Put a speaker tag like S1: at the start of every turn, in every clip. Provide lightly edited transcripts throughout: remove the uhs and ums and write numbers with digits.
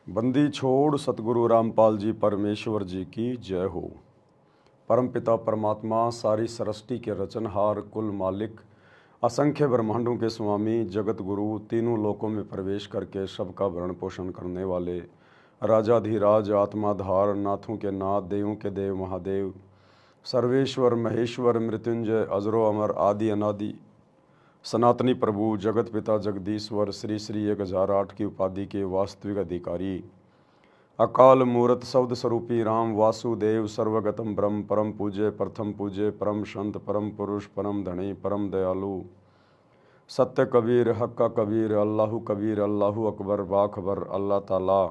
S1: बंदी छोड़ सतगुरु रामपाल जी परमेश्वर जी की जय हो। परमपिता परमात्मा सारी सृष्टि के रचनहार, कुल मालिक, असंख्य ब्रह्मांडों के स्वामी, जगत गुरु, तीनों लोकों में प्रवेश करके सबका भरण पोषण करने वाले राजाधिराज, आत्माधार, नाथों के नाथ, देवों के देव महादेव, सर्वेश्वर महेश्वर, मृत्युंजय, अजरो अमर, आदि अनादि, सनातनी प्रभु, जगत पिता जगदीश्वर, श्री श्री 1008 की उपाधि के वास्तविक अधिकारी, अकाल मूर्त शब्द स्वरूपी राम वासुदेव, सर्वगतम ब्रह्म, परम पूज्य, प्रथम पूज्य, परम संत, परम पुरुष, परम धनी, परम दयालु, सत्य कबीर, हक्का कबीर, अल्लाहु अकबर, बाखबर, अल्लाह ताला,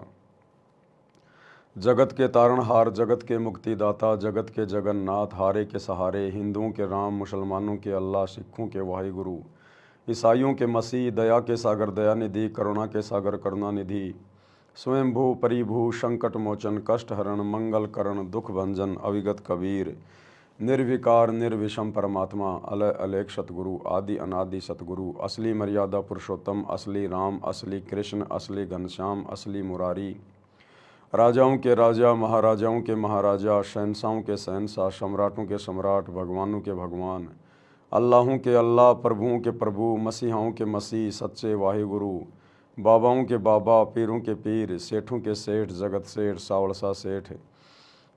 S1: जगत के तारणहार, जगत के मुक्तिदाता, जगत के जगन्नाथ, हारे के सहारे, हिंदुओं के राम, मुसलमानों के अल्लाह, सिखों के वाहिगुरु, ईसाइयों के मसीह, दया के सागर दयानिधि, करुणा के सागर करुणानिधि, स्वयंभू परिभू, संकट मोचन, कष्ट हरण, मंगल करण, दुख भंजन, अविगत कबीर, निर्विकार निर्विषम परमात्मा, अलय अलेख सतगुरु, आदि अनादि सतगुरु, असली मर्यादा पुरुषोत्तम, असली राम, असली कृष्ण, असली घनश्याम, असली मुरारी, राजाओं के राजा, महाराजाओं के महाराजा, शहंशाहों के शहंशाह, सम्राटों के सम्राट, भगवानों के भगवान, अल्लाहों के अल्लाह, प्रभुओं के प्रभु, मसीहाओं के मसीह, सच्चे वाहिगुरु, बाबाओं के बाबा, पीरों के पीर, सेठों के सेठ, जगत सेठ, सावड़सा सेठ,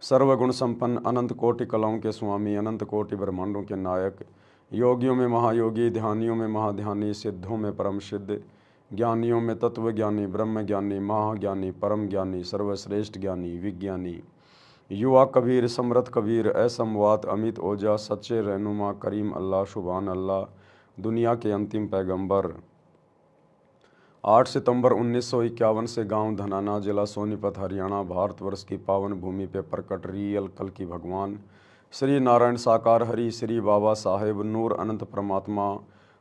S1: सर्वगुण संपन्न, अनंत कोटि कलाओं के स्वामी, अनंत कोटि ब्रह्मांडों के नायक, योगियों में महायोगी, ध्यानियों में महाध्यानी, सिद्धों में परम सिद्ध, ज्ञानियों में तत्व ज्ञानी, ब्रह्म ज्ञानी, महाज्ञानी, परम ज्ञानी, सर्वश्रेष्ठ ज्ञानी, विज्ञानी, युवा कबीर, समरथ कबीर, असमवात, अमित ओजा, सच्चे रहनुमा, करीम अल्लाह, शुभान अल्लाह, दुनिया के अंतिम पैगंबर। 8 सितंबर 1951 से गांव धनाना, जिला सोनीपत, हरियाणा, भारतवर्ष की पावन भूमि पे प्रकट रियल कल की भगवान श्री नारायण साकार हरि, श्री बाबा साहेब नूर अनंत परमात्मा,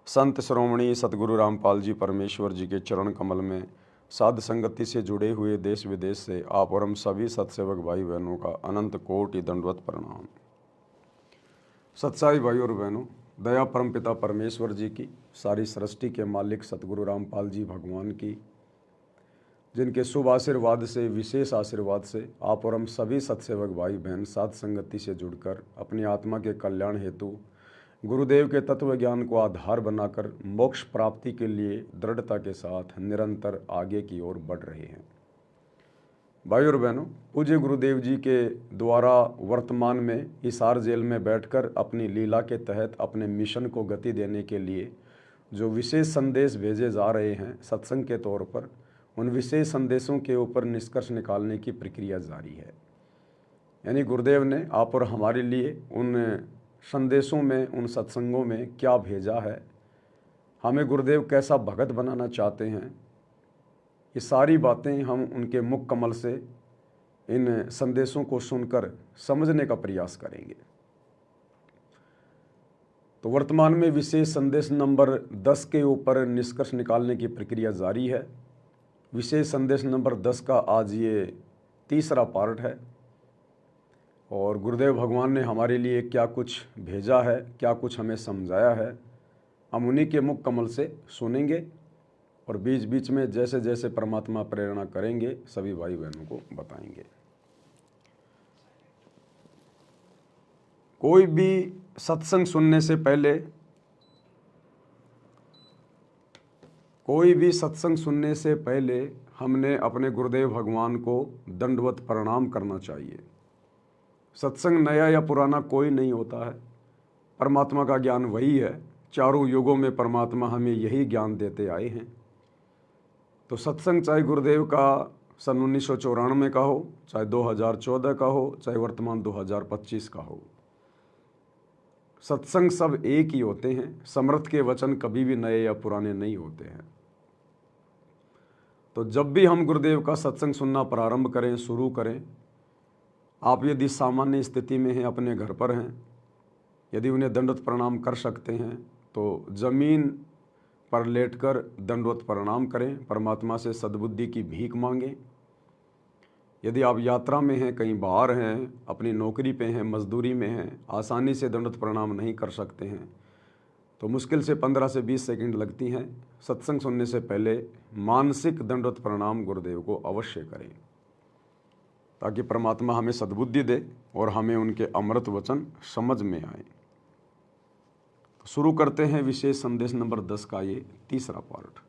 S1: संत श्रोमणी सतगुरु रामपाल जी परमेश्वर जी के चरण कमल में साध संगति से जुड़े हुए देश विदेश से आप और हम सभी सत्सेवक भाई बहनों का अनंत कोटि दंडवत प्रणाम। सत्साई भाई और बहनों, दया परमपिता परमेश्वर जी की, सारी सृष्टि के मालिक सतगुरु रामपाल जी भगवान की, जिनके शुभ आशीर्वाद से, विशेष आशीर्वाद से आप और हम सभी सत्सेवक भाई बहन साध संगति से जुड़कर अपनी आत्मा के कल्याण हेतु गुरुदेव के तत्व ज्ञान को आधार बनाकर मोक्ष प्राप्ति के लिए दृढ़ता के साथ निरंतर आगे की ओर बढ़ रहे हैं। भाई और बहनों, पूज्य गुरुदेव जी के द्वारा वर्तमान में हिसार जेल में बैठकर अपनी लीला के तहत अपने मिशन को गति देने के लिए जो विशेष संदेश भेजे जा रहे हैं सत्संग के तौर पर, उन विशेष संदेशों के ऊपर निष्कर्ष निकालने की प्रक्रिया जारी है। यानी गुरुदेव ने आप और हमारे लिए उन संदेशों में, उन सत्संगों में क्या भेजा है, हमें गुरुदेव कैसा भगत बनाना चाहते हैं, ये सारी बातें हम उनके मुख कमल से इन संदेशों को सुनकर समझने का प्रयास करेंगे। तो वर्तमान में विशेष संदेश नंबर 10 के ऊपर निष्कर्ष निकालने की प्रक्रिया जारी है। विशेष संदेश नंबर 10 का आज ये तीसरा पार्ट है और गुरुदेव भगवान ने हमारे लिए क्या कुछ भेजा है, क्या कुछ हमें समझाया है, हम उन्हीं के मुख कमल से सुनेंगे और बीच बीच में जैसे जैसे परमात्मा प्रेरणा करेंगे सभी भाई बहनों को बताएंगे। कोई भी सत्संग सुनने से पहले, हमने अपने गुरुदेव भगवान को दंडवत प्रणाम करना चाहिए। सत्संग नया या पुराना कोई नहीं होता है, परमात्मा का ज्ञान वही है। चारों युगों में परमात्मा हमें यही ज्ञान देते आए हैं। तो सत्संग चाहे गुरुदेव का सन 1994 का हो, चाहे 2014 का हो, चाहे वर्तमान 2025 का हो, सत्संग सब एक ही होते हैं। समर्थ के वचन कभी भी नए या पुराने नहीं होते हैं। तो जब भी हम गुरुदेव का सत्संग सुनना प्रारंभ करें, शुरू करें, आप यदि सामान्य स्थिति में हैं, अपने घर पर हैं, यदि उन्हें दंडवत प्रणाम कर सकते हैं तो ज़मीन पर लेटकर दंडवत प्रणाम करें, परमात्मा से सद्बुद्धि की भीख मांगें। यदि आप यात्रा में हैं, कहीं बाहर हैं, अपनी नौकरी पे हैं, मजदूरी में हैं, आसानी से दंडवत प्रणाम नहीं कर सकते हैं, तो मुश्किल से 15 से 20 सेकंड लगती हैं। सत्संग सुनने से पहले मानसिक दंडवत प्रणाम गुरुदेव को अवश्य करें, ताकि परमात्मा हमें सद्बुद्धि दे और हमें उनके अमृत वचन समझ में आए। तो शुरू करते हैं विशेष संदेश नंबर 10 का ये तीसरा पार्ट।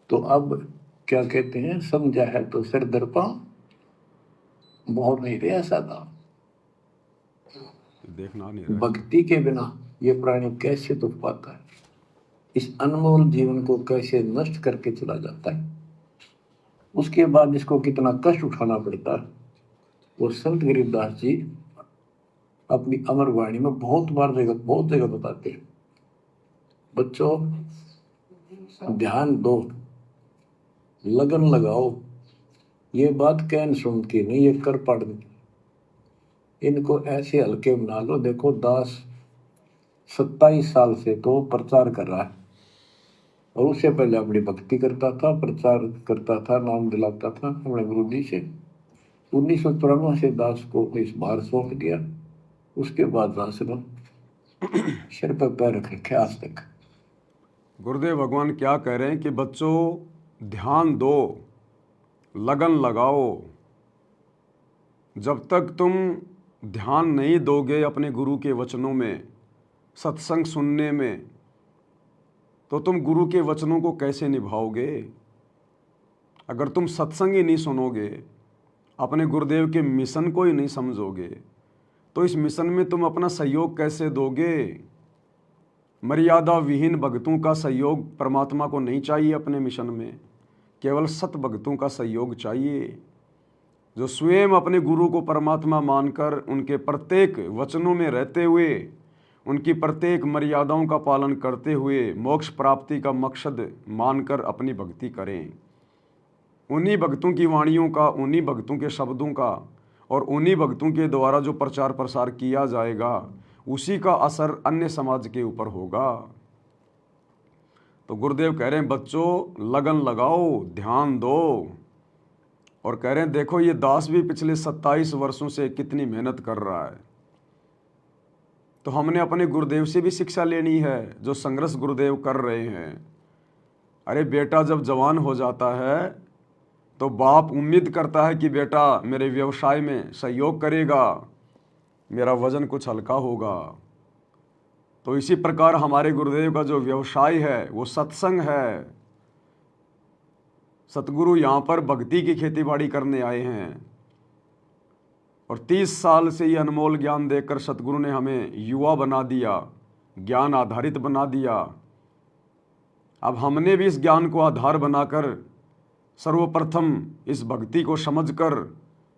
S2: तो अब क्या कहते हैं, समझा है तो सिर दर्पा मोह नहीं रहा सादा।
S1: देखना नहीं रहा।
S2: भक्ति के बिना ये प्राणी कैसे दुख पाता है, इस अनमोल जीवन को कैसे नष्ट करके चला जाता है, उसके बाद इसको कितना कष्ट उठाना पड़ता है। वो संत गरीबदास जी अपनी अमर वाणी में बहुत जगह बताते हैं, बच्चों ध्यान दो, लगन लगाओ। ये बात कहन सुन के नहीं, ये कर पड़नी। इनको ऐसे हल्के बना लो। देखो दास 27 साल से तो प्रचार कर रहा है, और उससे पहले अपनी भक्ति करता था, प्रचार करता था, नाम दिलाता था अपने गुरु जी से। 1994 से दास को इस बार सौंप दिया। उसके बाद दास ने सिर पर पैर रखे आज तक।
S1: गुरुदेव भगवान क्या कह रहे हैं कि बच्चों ध्यान दो, लगन लगाओ। जब तक तुम ध्यान नहीं दोगे अपने गुरु के वचनों में, सत्संग सुनने में, तो तुम गुरु के वचनों को कैसे निभाओगे? अगर तुम सत्संग ही नहीं सुनोगे, अपने गुरुदेव के मिशन को ही नहीं समझोगे, तो इस मिशन में तुम अपना सहयोग कैसे दोगे? मर्यादा विहीन भक्तों का सहयोग परमात्मा को नहीं चाहिए अपने मिशन में, केवल सत भक्तों का सहयोग चाहिए, जो स्वयं अपने गुरु को परमात्मा मानकर उनके प्रत्येक वचनों में रहते हुए, उनकी प्रत्येक मर्यादाओं का पालन करते हुए मोक्ष प्राप्ति का मकसद मानकर अपनी भक्ति करें। उन्हीं भक्तों की वाणियों का, उन्हीं भक्तों के शब्दों का और उन्हीं भक्तों के द्वारा जो प्रचार प्रसार किया जाएगा, उसी का असर अन्य समाज के ऊपर होगा। तो गुरुदेव कह रहे हैं बच्चों लगन लगाओ, ध्यान दो। और कह रहे हैं देखो ये दास भी पिछले 27 वर्षों से कितनी मेहनत कर रहा है। तो हमने अपने गुरुदेव से भी शिक्षा लेनी है, जो संघर्ष गुरुदेव कर रहे हैं। अरे बेटा जब जवान हो जाता है तो बाप उम्मीद करता है कि बेटा मेरे व्यवसाय में सहयोग करेगा, मेरा वजन कुछ हल्का होगा। तो इसी प्रकार हमारे गुरुदेव का जो व्यवसाय है वो सत्संग है। सतगुरु यहाँ पर भक्ति की खेतीबाड़ी करने आए हैं, और 30 साल से ये अनमोल ज्ञान देकर सतगुरु ने हमें युवा बना दिया, ज्ञान आधारित बना दिया। अब हमने भी इस ज्ञान को आधार बनाकर सर्वप्रथम इस भक्ति को समझकर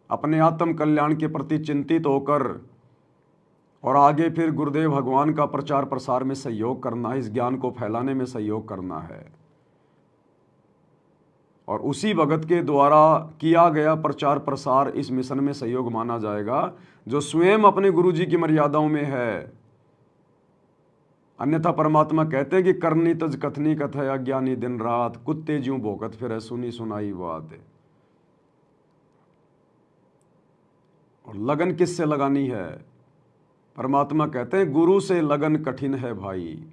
S1: अपने आत्म कल्याण के प्रति चिंतित होकर और आगे फिर गुरुदेव भगवान का प्रचार प्रसार में सहयोग करना है, इस ज्ञान को फैलाने में सहयोग करना है। और उसी भगत के द्वारा किया गया प्रचार प्रसार इस मिशन में सहयोग माना जाएगा, जो स्वयं अपने गुरु जी की मर्यादाओं में है। अन्यथा परमात्मा कहते हैं कि करनी तज कथनी कथा अज्ञानी दिन रात, कुत्ते ज्यों भोकत फिर सुनी सुनाई बात। और लगन किससे लगानी है? परमात्मा कहते हैं गुरु से लगन कठिन है भाई,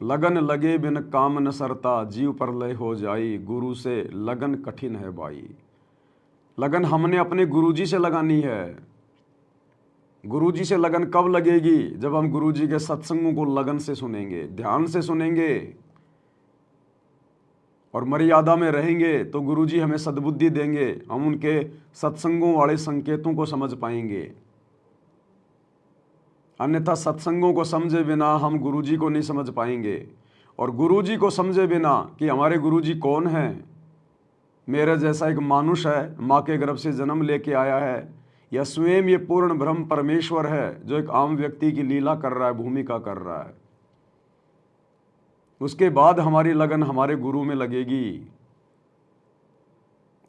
S1: लगन लगे बिन काम न सरता, जीव परलय हो जाई, गुरु से लगन कठिन है भाई। लगन हमने अपने गुरुजी से लगानी है। गुरुजी से लगन कब लगेगी? जब हम गुरुजी के सत्संगों को लगन से सुनेंगे, ध्यान से सुनेंगे और मर्यादा में रहेंगे, तो गुरुजी हमें सद्बुद्धि देंगे, हम उनके सत्संगों वाले संकेतों को समझ पाएंगे। अन्यथा सत्संगों को समझे बिना हम गुरुजी को नहीं समझ पाएंगे, और गुरुजी को समझे बिना कि हमारे गुरुजी कौन हैं, मेरे जैसा एक मानुष है, माँ के गर्भ से जन्म लेके आया है, या स्वयं ये पूर्ण ब्रह्म परमेश्वर है जो एक आम व्यक्ति की लीला कर रहा है, भूमिका कर रहा है। उसके बाद हमारी लगन हमारे गुरु में लगेगी।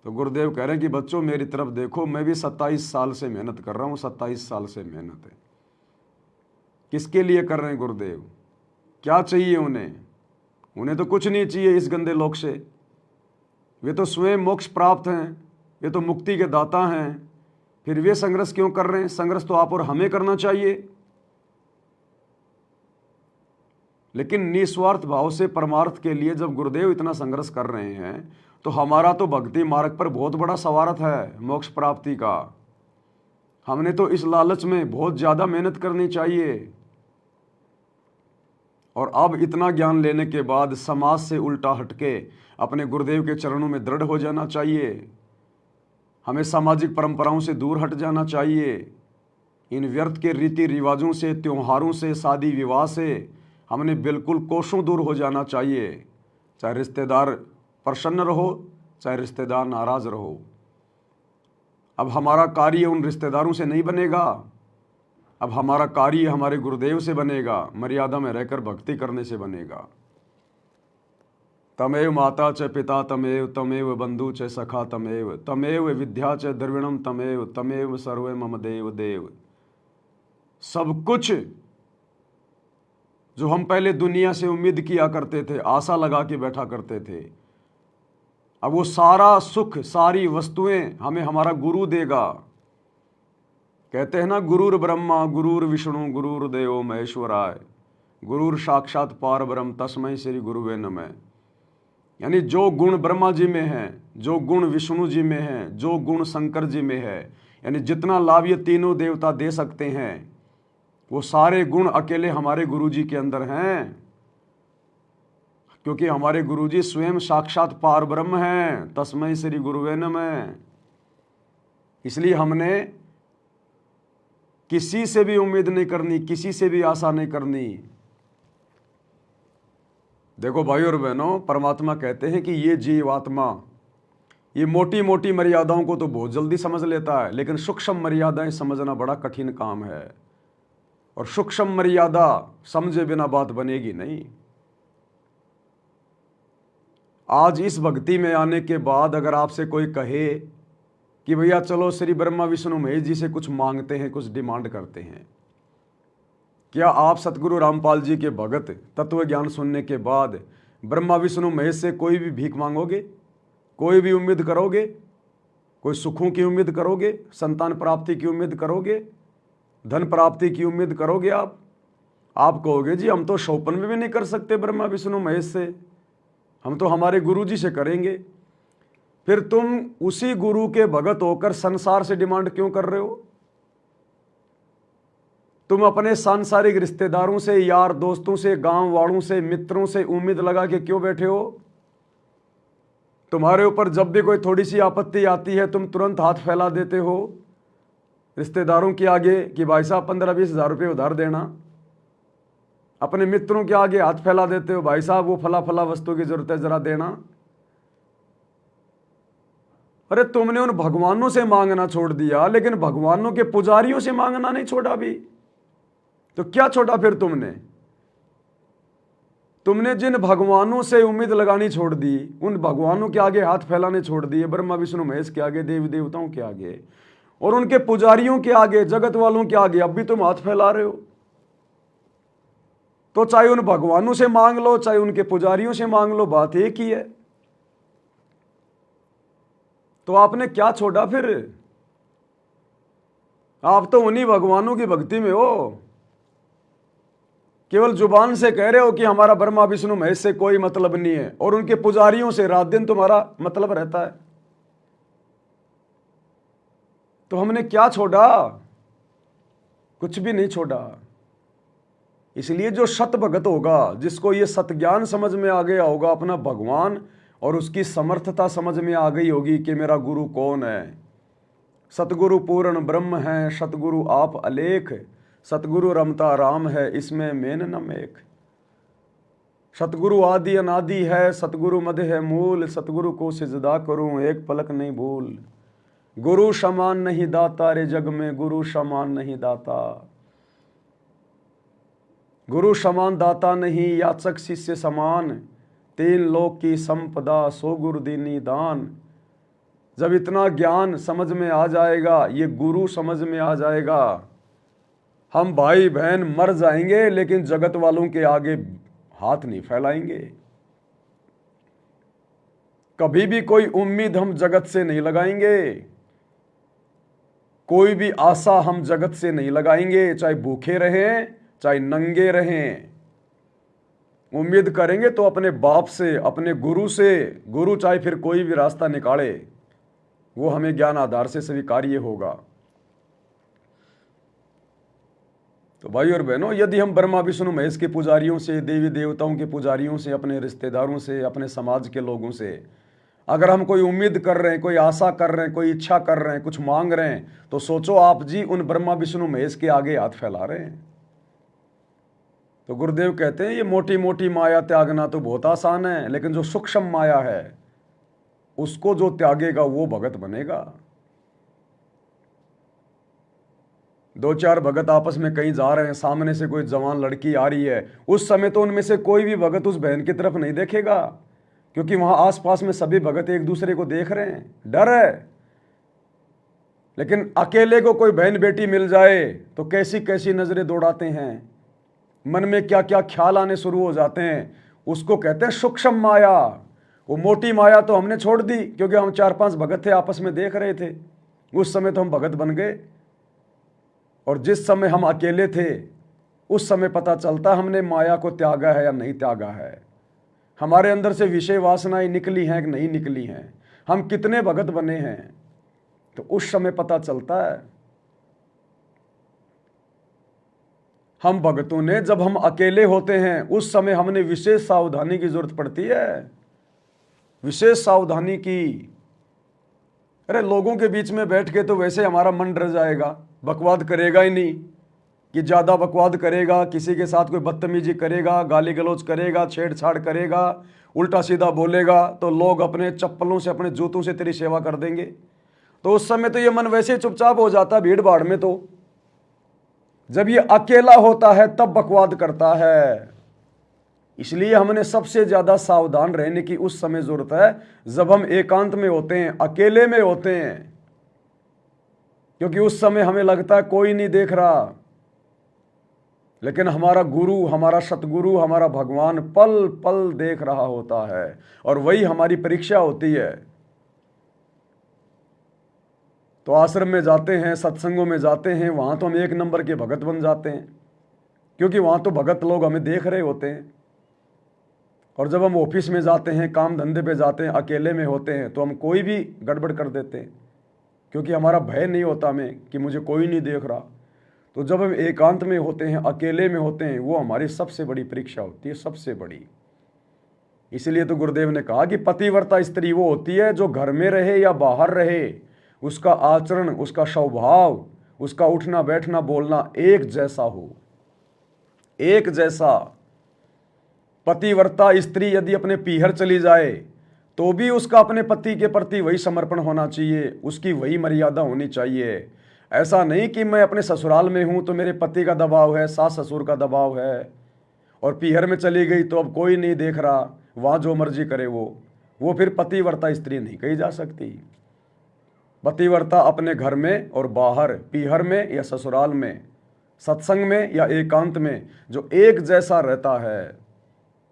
S1: तो गुरुदेव कह रहे हैं कि बच्चों मेरी तरफ देखो, मैं भी 27 साल से मेहनत कर रहा हूँ। 27 साल से मेहनत है। किसके लिए कर रहे हैं गुरुदेव? क्या चाहिए उन्हें? उन्हें तो कुछ नहीं चाहिए इस गंदे लोक से। वे तो स्वयं मोक्ष प्राप्त हैं, वे तो मुक्ति के दाता हैं। फिर वे संघर्ष क्यों कर रहे हैं? संघर्ष तो आप और हमें करना चाहिए। लेकिन निस्वार्थ भाव से परमार्थ के लिए जब गुरुदेव इतना संघर्ष कर रहे हैं तो हमारा तो भक्ति मार्ग पर बहुत बड़ा स्वार्थ है मोक्ष प्राप्ति का। हमने तो इस लालच में बहुत ज़्यादा मेहनत करनी चाहिए। और अब इतना ज्ञान लेने के बाद समाज से उल्टा हटके अपने गुरुदेव के चरणों में दृढ़ हो जाना चाहिए। हमें सामाजिक परंपराओं से दूर हट जाना चाहिए। इन व्यर्थ के रीति रिवाजों से, त्योहारों से, शादी विवाह से हमने बिल्कुल कोसों दूर हो जाना चाहिए। चाहे रिश्तेदार प्रसन्न रहो, चाहे रिश्तेदार नाराज रहो। अब हमारा कार्य उन रिश्तेदारों से नहीं बनेगा, अब हमारा कार्य हमारे गुरुदेव से बनेगा, मर्यादा में रहकर भक्ति करने से बनेगा। तमेव माता च पिता तमेव, तमेव बंधु च सखा तमेव, तमेव विद्या च द्रविणम तमेव, तमेव सर्वे मम देव देव। सब कुछ जो हम पहले दुनिया से उम्मीद किया करते थे, आशा लगा के बैठा करते थे, अब वो सारा सुख, सारी वस्तुएं हमें हमारा गुरु देगा। कहते हैं ना, गुरुर ब्रह्मा गुरुर विष्णु गुरुर्देवो महेश्वराय, गुरुर साक्षात पार ब्रह्म तस्मै श्री गुरुवे नमः। यानी जो गुण ब्रह्मा जी में है, जो गुण विष्णु जी में है, जो गुण शंकर जी में है, यानी जितना लाभ ये तीनों देवता दे सकते हैं, वो सारे गुण अकेले हमारे गुरु जी के अंदर हैं। क्योंकि हमारे गुरु जी स्वयं साक्षात पार ब्रह्म हैं, तस्मै श्री गुरुवे नमः। इसलिए हमने किसी से भी उम्मीद नहीं करनी, किसी से भी आशा नहीं करनी। देखो भाई और बहनों, परमात्मा कहते हैं कि ये जीवात्मा ये मोटी मोटी मर्यादाओं को तो बहुत जल्दी समझ लेता है, लेकिन सूक्ष्म मर्यादाएं समझना बड़ा कठिन काम है। और सूक्ष्म मर्यादा समझे बिना बात बनेगी नहीं। आज इस भक्ति में आने के बाद अगर आपसे कोई कहे कि भैया चलो श्री ब्रह्मा विष्णु महेश जी से कुछ मांगते हैं, कुछ डिमांड करते हैं, क्या आप सतगुरु रामपाल जी के भगत तत्व ज्ञान सुनने के बाद ब्रह्मा विष्णु महेश से कोई भी भीख मांगोगे? कोई भी उम्मीद करोगे? कोई सुखों की उम्मीद करोगे? संतान प्राप्ति की उम्मीद करोगे? धन प्राप्ति की उम्मीद करोगे? आप कहोगे जी हम तो शोपन में भी नहीं कर सकते ब्रह्मा विष्णु महेश से, हम तो हमारे गुरु जी से करेंगे। फिर तुम उसी गुरु के भगत होकर संसार से डिमांड क्यों कर रहे हो? तुम अपने सांसारिक रिश्तेदारों से, यार दोस्तों से, गांव वालों से, मित्रों से उम्मीद लगा के क्यों बैठे हो? तुम्हारे ऊपर जब भी कोई थोड़ी सी आपत्ति आती है तुम तुरंत हाथ फैला देते हो रिश्तेदारों के आगे कि भाई साहब 15-20 हज़ार रुपये उधार देना। अपने मित्रों के आगे हाथ फैला देते हो, भाई साहब वो फला फला वस्तु की जरूरत है जरा देना। अरे तुमने उन भगवानों से मांगना छोड़ दिया, लेकिन भगवानों के पुजारियों से मांगना नहीं छोड़ा भी। तो क्या छोड़ा फिर तुमने जिन भगवानों से उम्मीद लगानी छोड़ दी, उन भगवानों के आगे हाथ फैलाने छोड़ दिए, ब्रह्मा विष्णु महेश के आगे, देवी देवताओं के आगे और उनके पुजारियों के आगे, जगत वालों के आगे अब भी तुम हाथ फैला रहे हो। तो चाहे उन भगवानों से मांग लो, चाहे उनके पुजारियों से मांग लो, बात एक ही है। तो आपने क्या छोड़ा फिर? आप तो उन्हीं भगवानों की भक्ति में हो, केवल जुबान से कह रहे हो कि हमारा ब्रह्मा विष्णु महेश से कोई मतलब नहीं है, और उनके पुजारियों से रात दिन तुम्हारा मतलब रहता है। तो हमने क्या छोड़ा? कुछ भी नहीं छोड़ा। इसलिए जो सत भगत होगा, जिसको ये सत ज्ञान समझ में आ गया होगा अपना भगवान, और उसकी समर्थता समझ में आ गई होगी कि मेरा गुरु कौन है। सतगुरु पूर्ण ब्रह्म है, सतगुरु आप अलेख, सतगुरु रमता राम है, इसमें मेन न मेख। सतगुरु आदि अनादि है, सतगुरु मध्य है मूल, सतगुरु को सिजदा करूं एक पलक नहीं भूल। गुरु समान नहीं दाता रे जग में, गुरु समान नहीं दाता। गुरु समान दाता नहीं, याचक शिष्य समान, तीन लोक की संपदा सो गुरु दीनी दान। जब इतना ज्ञान समझ में आ जाएगा, ये गुरु समझ में आ जाएगा, हम भाई बहन मर जाएंगे लेकिन जगत वालों के आगे हाथ नहीं फैलाएंगे। कभी भी कोई उम्मीद हम जगत से नहीं लगाएंगे, कोई भी आशा हम जगत से नहीं लगाएंगे, चाहे भूखे रहें चाहे नंगे रहें। उम्मीद करेंगे तो अपने बाप से, अपने गुरु से। गुरु चाहे फिर कोई भी रास्ता निकाले, वो हमें ज्ञान आधार से स्वीकार्य होगा। तो भाई और बहनों, यदि हम ब्रह्मा विष्णु महेश के पुजारियों से, देवी देवताओं के पुजारियों से, अपने रिश्तेदारों से, अपने समाज के लोगों से अगर हम कोई उम्मीद कर रहे हैं, कोई आशा कर रहे हैं, कोई इच्छा कर रहे हैं, कुछ मांग रहे हैं, तो सोचो आप जी उन ब्रह्मा विष्णु महेश के आगे हाथ फैला रहे हैं। तो गुरुदेव कहते हैं ये मोटी मोटी माया त्यागना तो बहुत आसान है, लेकिन जो सूक्ष्म माया है उसको जो त्यागेगा वो भगत बनेगा। दो चार भगत आपस में कहीं जा रहे हैं, सामने से कोई जवान लड़की आ रही है, उस समय तो उनमें से कोई भी भगत उस बहन की तरफ नहीं देखेगा, क्योंकि वहां आसपास में सभी भगत एक दूसरे को देख रहे हैं, डर है। लेकिन अकेले को कोई बहन बेटी मिल जाए तो कैसी कैसी नजरें दौड़ाते हैं, मन में क्या क्या ख्याल आने शुरू हो जाते हैं। उसको कहते हैं सूक्ष्म माया। वो मोटी माया तो हमने छोड़ दी, क्योंकि हम 4-5 भगत थे, आपस में देख रहे थे, उस समय तो हम भगत बन गए। और जिस समय हम अकेले थे उस समय पता चलता हमने माया को त्यागा है या नहीं त्यागा है, हमारे अंदर से विषय वासनाएं निकली हैं कि नहीं निकली हैं, हम कितने भगत बने हैं, तो उस समय पता चलता है। हम भगतों ने जब हम अकेले होते हैं उस समय हमने विशेष सावधानी की जरूरत पड़ती है, विशेष सावधानी की। अरे लोगों के बीच में बैठ के तो वैसे हमारा मन डर जाएगा, बकवाद करेगा ही नहीं, कि ज़्यादा बकवाद करेगा, किसी के साथ कोई बदतमीजी करेगा, गाली गलौज करेगा, छेड़छाड़ करेगा, उल्टा सीधा बोलेगा, तो लोग अपने चप्पलों से, अपने जूतों से तेरी सेवा कर देंगे। तो उस समय तो ये मन वैसे ही चुपचाप हो जाता है भीड़ भाड़ में। तो जब ये अकेला होता है तब बकवाद करता है। इसलिए हमने सबसे ज़्यादा सावधान रहने की उस समय जरूरत है जब हम एकांत में होते हैं, अकेले में होते हैं, क्योंकि उस समय हमें लगता है कोई नहीं देख रहा, लेकिन हमारा गुरु, हमारा सतगुरु, हमारा भगवान पल पल देख रहा होता है, और वही हमारी परीक्षा होती है। तो आश्रम में जाते हैं, सत्संगों में जाते हैं, वहां तो हम 1 नंबर के भगत बन जाते हैं, क्योंकि वहां तो भगत लोग हमें देख रहे होते हैं। और जब हम ऑफिस में जाते हैं, काम धंधे पे जाते हैं, अकेले में होते हैं, तो हम कोई भी गड़बड़ कर देते हैं, क्योंकि हमारा भय नहीं होता हमें कि मुझे कोई नहीं देख रहा। तो जब हम एकांत में होते हैं, अकेले में होते हैं, वो हमारी सबसे बड़ी परीक्षा होती है, सबसे बड़ी। इसलिए तो गुरुदेव ने कहा कि पतिव्रता स्त्री वो होती है जो घर में रहे या बाहर रहे, उसका आचरण, उसका स्वभाव, उसका उठना बैठना बोलना एक जैसा हो, एक जैसा। पतिव्रता स्त्री यदि अपने पीहर चली जाए तो भी उसका अपने पति के प्रति वही समर्पण होना चाहिए, उसकी वही मर्यादा होनी चाहिए। ऐसा नहीं कि मैं अपने ससुराल में हूं तो मेरे पति का दबाव है, सास ससुर का दबाव है, और पीहर में चली गई तो अब कोई नहीं देख रहा, वहां जो मर्जी करे वो फिर पतिव्रता स्त्री नहीं कही जा सकती। पतिव्रता अपने घर में और बाहर, पीहर में या ससुराल में, सत्संग में या एकांत में, जो एक जैसा रहता है,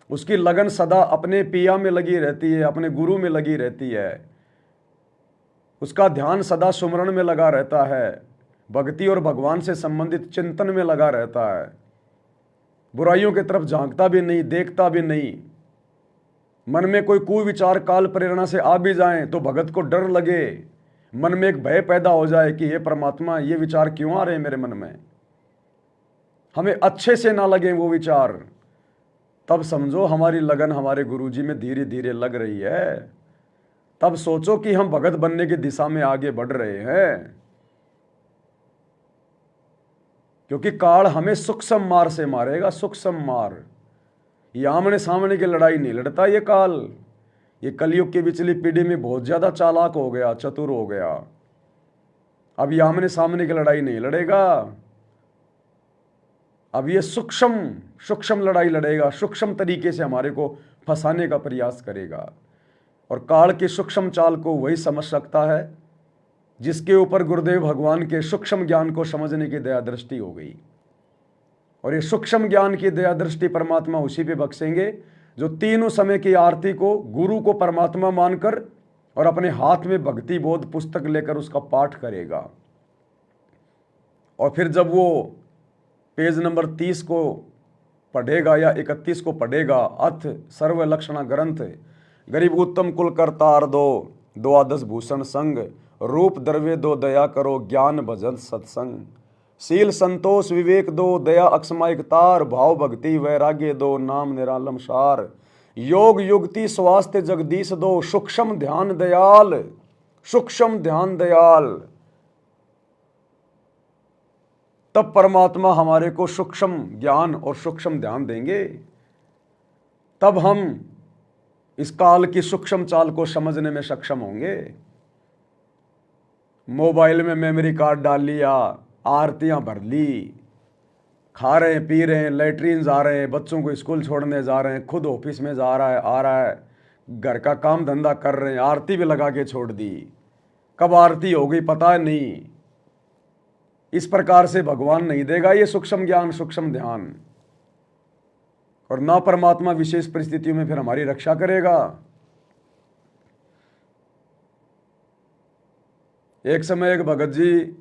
S1: उसकी लगन सदा अपने पिया में लगी रहती है, अपने गुरु में लगी रहती है, उसका ध्यान सदा सुमरण में लगा रहता है, भक्ति और भगवान से संबंधित चिंतन में लगा रहता है, बुराइयों की तरफ झांकता भी नहीं, देखता भी नहीं। मन में कोई कुविचार काल प्रेरणा से आ भी जाएं तो भगत को डर लगे, मन में एक भय पैदा हो जाए कि हे परमात्मा, ये विचार क्यों आ रहे हैं मेरे मन में, हमें अच्छे से ना लगे वो विचार, तब समझो हमारी लगन हमारे गुरुजी में धीरे धीरे लग रही है, तब सोचो कि हम भगत बनने की दिशा में आगे बढ़ रहे हैं। क्योंकि काल हमें सूक्ष्म मार से मारेगा, सूक्ष्म मार। ये आमने सामने की लड़ाई नहीं लड़ता ये काल। ये कलयुग की पिछली पीढ़ी में बहुत ज्यादा चालाक हो गया, चतुर हो गया। अब ये आमने सामने की लड़ाई नहीं लड़ेगा, अब ये सूक्ष्म लड़ाई लड़ेगा, सूक्ष्म तरीके से हमारे को फंसाने का प्रयास करेगा। और काल के सूक्ष्म चाल को वही समझ सकता है जिसके ऊपर गुरुदेव भगवान के सूक्ष्म ज्ञान को समझने की दया दृष्टि हो गई। और ये सूक्ष्म ज्ञान की दया दृष्टि परमात्मा उसी पे बख्शेंगे जो तीनों समय की आरती को गुरु को परमात्मा मानकर और अपने हाथ में भक्ति बोध पुस्तक लेकर उसका पाठ करेगा। और फिर जब वो पेज नंबर 30 को पढ़ेगा या 31 को पढ़ेगा। अथ सर्व लक्षणा ग्रंथ, गरीब उत्तम कुल करतार दो, द्वादश भूषण संग, रूप द्रव्य दो, दया करो ज्ञान भजन सत्संग, शील संतोष विवेक दो, दया अक्षमायक तार, भाव भक्ति वैराग्य दो, नाम निरालम सार, योग युक्ति स्वास्थ्य जगदीश दो, सूक्ष्म ध्यान दयाल, सूक्ष्म ध्यान दयाल। तब परमात्मा हमारे को सूक्ष्म ज्ञान और सूक्ष्म ध्यान देंगे, तब हम इस काल की सूक्ष्म चाल को समझने में सक्षम होंगे। मोबाइल में मेमोरी कार्ड डाल लिया, आरतियां भर ली, खा रहे हैं पी रहे हैं, लेटरिन जा रहे हैं, बच्चों को स्कूल छोड़ने जा रहे हैं, खुद ऑफिस में जा रहा है आ रहा है, घर का काम धंधा कर रहे हैं, आरती भी लगा के छोड़ दी, कब आरती हो गई पता नहीं। इस प्रकार से भगवान नहीं देगा ये सूक्ष्म ज्ञान सूक्ष्म ध्यान, और ना परमात्मा विशेष परिस्थितियों में फिर हमारी रक्षा करेगा। एक समय एक भगत जी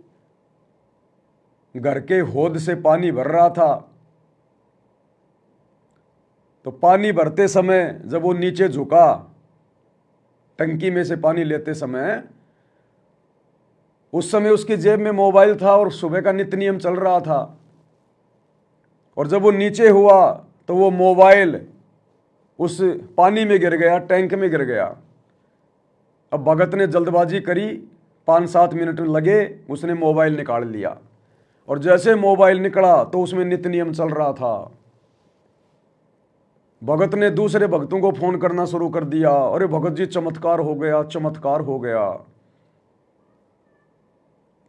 S1: घर के हौद से पानी भर रहा था, तो पानी भरते समय जब वो नीचे झुका टंकी में से पानी लेते समय, उस समय उसकी जेब में मोबाइल था और सुबह का नित्य नियम चल रहा था, और जब वो नीचे हुआ तो वो मोबाइल उस पानी में गिर गया, टैंक में गिर गया। अब भगत ने जल्दबाजी करी, 5-7 मिनट लगे, उसने मोबाइल निकाल लिया, और जैसे मोबाइल निकला तो उसमें नित्य नियम चल रहा था। भगत ने दूसरे भक्तों को फोन करना शुरू कर दिया, अरे भगत जी चमत्कार हो गया, चमत्कार हो गया।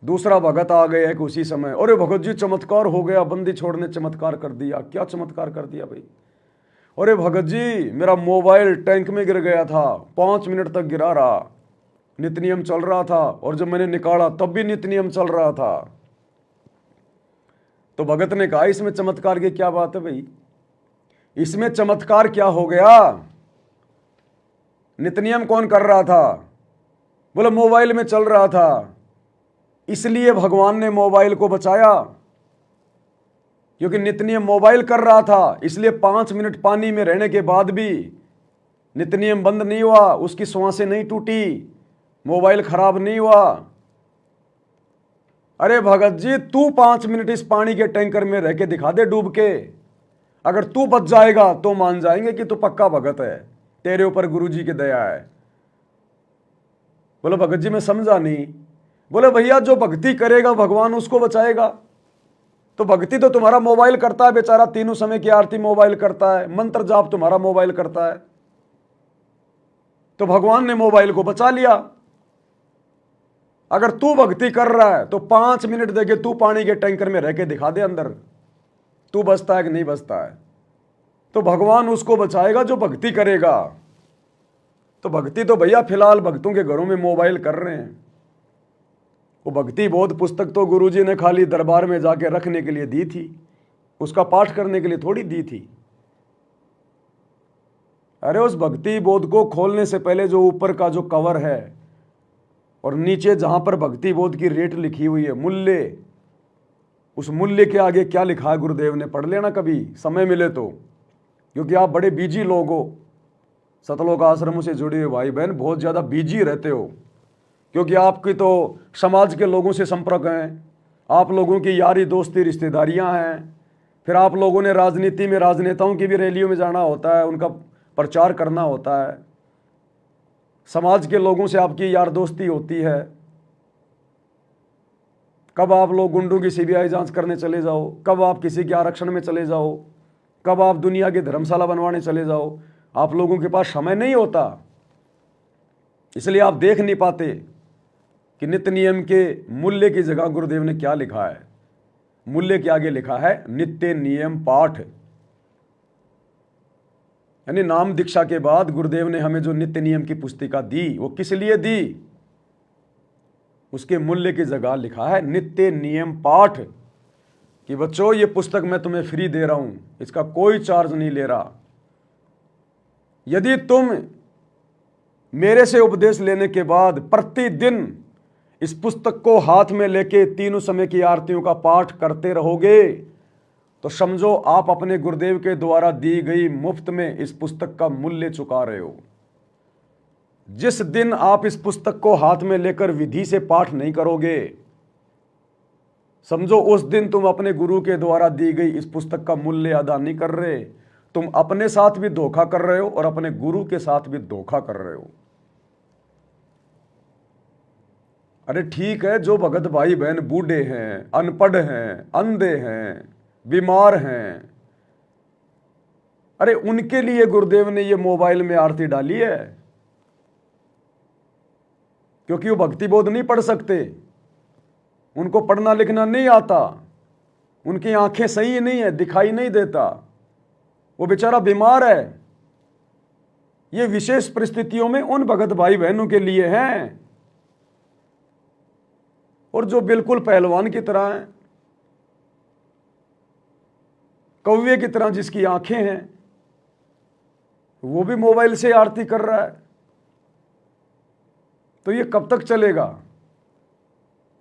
S1: दूसरा भगत आ गया कि उसी समय, अरे भगत जी चमत्कार हो गया, बंदी छोड़ने चमत्कार कर दिया। क्या चमत्कार कर दिया भाई? अरे भगत जी मेरा मोबाइल टैंक में गिर गया था, 5 मिनट तक गिरा रहा, नित्य नियम चल रहा था, और जब मैंने निकाला तब भी नित्य नियम चल रहा था। तो भगत ने कहा इसमें चमत्कार की क्या बात है भाई? इसमें चमत्कार क्या हो गया? नित्य नियम कौन कर रहा था? बोले मोबाइल में चल रहा था, इसलिए भगवान ने मोबाइल को बचाया, क्योंकि नित्य नियम मोबाइल कर रहा था, इसलिए 5 मिनट पानी में रहने के बाद भी नित्य नियम बंद नहीं हुआ, उसकी श्वासें नहीं टूटी, मोबाइल खराब नहीं हुआ। अरे भगत जी तू 5 मिनट इस पानी के टैंकर में रह के दिखा दे डूब के, अगर तू बच जाएगा तो मान जाएंगे कि तू पक्का भगत है, तेरे ऊपर गुरुजी की दया है। बोले भगत जी मैं समझा नहीं। बोले भैया जो भक्ति करेगा भगवान उसको बचाएगा। तो भक्ति तो तुम्हारा मोबाइल करता है बेचारा, तीनों समय की आरती मोबाइल करता है, मंत्र जाप तुम्हारा मोबाइल करता है, तो भगवान ने मोबाइल को बचा लिया। अगर तू भक्ति कर रहा है तो 5 मिनट देके तू पानी के टैंकर में रह के दिखा दे अंदर, तू बचता है कि नहीं बचता है, तो भगवान उसको बचाएगा जो भक्ति करेगा। तो भक्ति तो भैया फिलहाल भक्तों के घरों में मोबाइल कर रहे हैं। वो भक्ति बोध पुस्तक तो गुरुजी ने खाली दरबार में जाके रखने के लिए दी थी, उसका पाठ करने के लिए थोड़ी दी थी। अरे उस भक्ति बोध को खोलने से पहले जो ऊपर का जो कवर है और नीचे जहां पर भक्ति बोध की रेट लिखी हुई है, मूल्य, उस मूल्य के आगे क्या लिखा है गुरुदेव ने पढ़ लेना कभी समय मिले तो, क्योंकि आप बड़े बिजी लोग हो, सतलोक आश्रमों से जुड़े हुए भाई बहन बहुत ज़्यादा बिजी रहते हो, क्योंकि आपकी तो समाज के लोगों से संपर्क हैं, आप लोगों की यारी दोस्ती रिश्तेदारियां हैं, फिर आप लोगों ने राजनीति में राजनेताओं की भी रैलियों में जाना होता है, उनका प्रचार करना होता है, समाज के लोगों से आपकी यार दोस्ती होती है। कब आप लोग गुंडों की सीबीआई जांच करने चले जाओ, कब आप किसी के आरक्षण में चले जाओ, कब आप दुनिया की धर्मशाला बनवाने चले जाओ, आप लोगों के पास समय नहीं होता, इसलिए आप देख नहीं पाते कि नित्य नियम के मूल्य की जगह गुरुदेव ने क्या लिखा है। मूल्य के आगे लिखा है नित्य नियम पाठ, यानी नाम दीक्षा के बाद गुरुदेव ने हमें जो नित्य नियम की पुस्तिका दी वो किस लिए दी, उसके मूल्य की जगह लिखा है नित्य नियम पाठ, कि बच्चों ये पुस्तक मैं तुम्हें फ्री दे रहा हूं, इसका कोई चार्ज नहीं ले रहा। यदि तुम मेरे से उपदेश लेने के बाद प्रतिदिन इस पुस्तक को हाथ में लेके तीनों समय की आरतियों का पाठ करते रहोगे तो समझो आप अपने गुरुदेव के द्वारा दी गई मुफ्त में इस पुस्तक का मूल्य चुका रहे हो। जिस दिन आप इस पुस्तक को हाथ में लेकर विधि से पाठ नहीं करोगे, समझो उस दिन तुम अपने गुरु के द्वारा दी गई इस पुस्तक का मूल्य अदा नहीं कर रहे। तुम अपने साथ भी धोखा कर रहे हो और अपने गुरु के साथ भी धोखा कर रहे हो। अरे ठीक है, जो भगत भाई बहन बूढ़े हैं, अनपढ़ हैं, अंधे हैं, बीमार हैं, अरे उनके लिए गुरुदेव ने ये मोबाइल में आरती डाली है, क्योंकि वो भक्ति बोध नहीं पढ़ सकते, उनको पढ़ना लिखना नहीं आता, उनकी आंखें सही नहीं है, दिखाई नहीं देता, वो बेचारा बीमार है। ये विशेष परिस्थितियों में उन भगत भाई बहनों के लिए हैं। और जो बिल्कुल पहलवान की तरह हैं, कौवे की तरह जिसकी आंखें हैं, वो भी मोबाइल से आरती कर रहा है, तो ये कब तक चलेगा?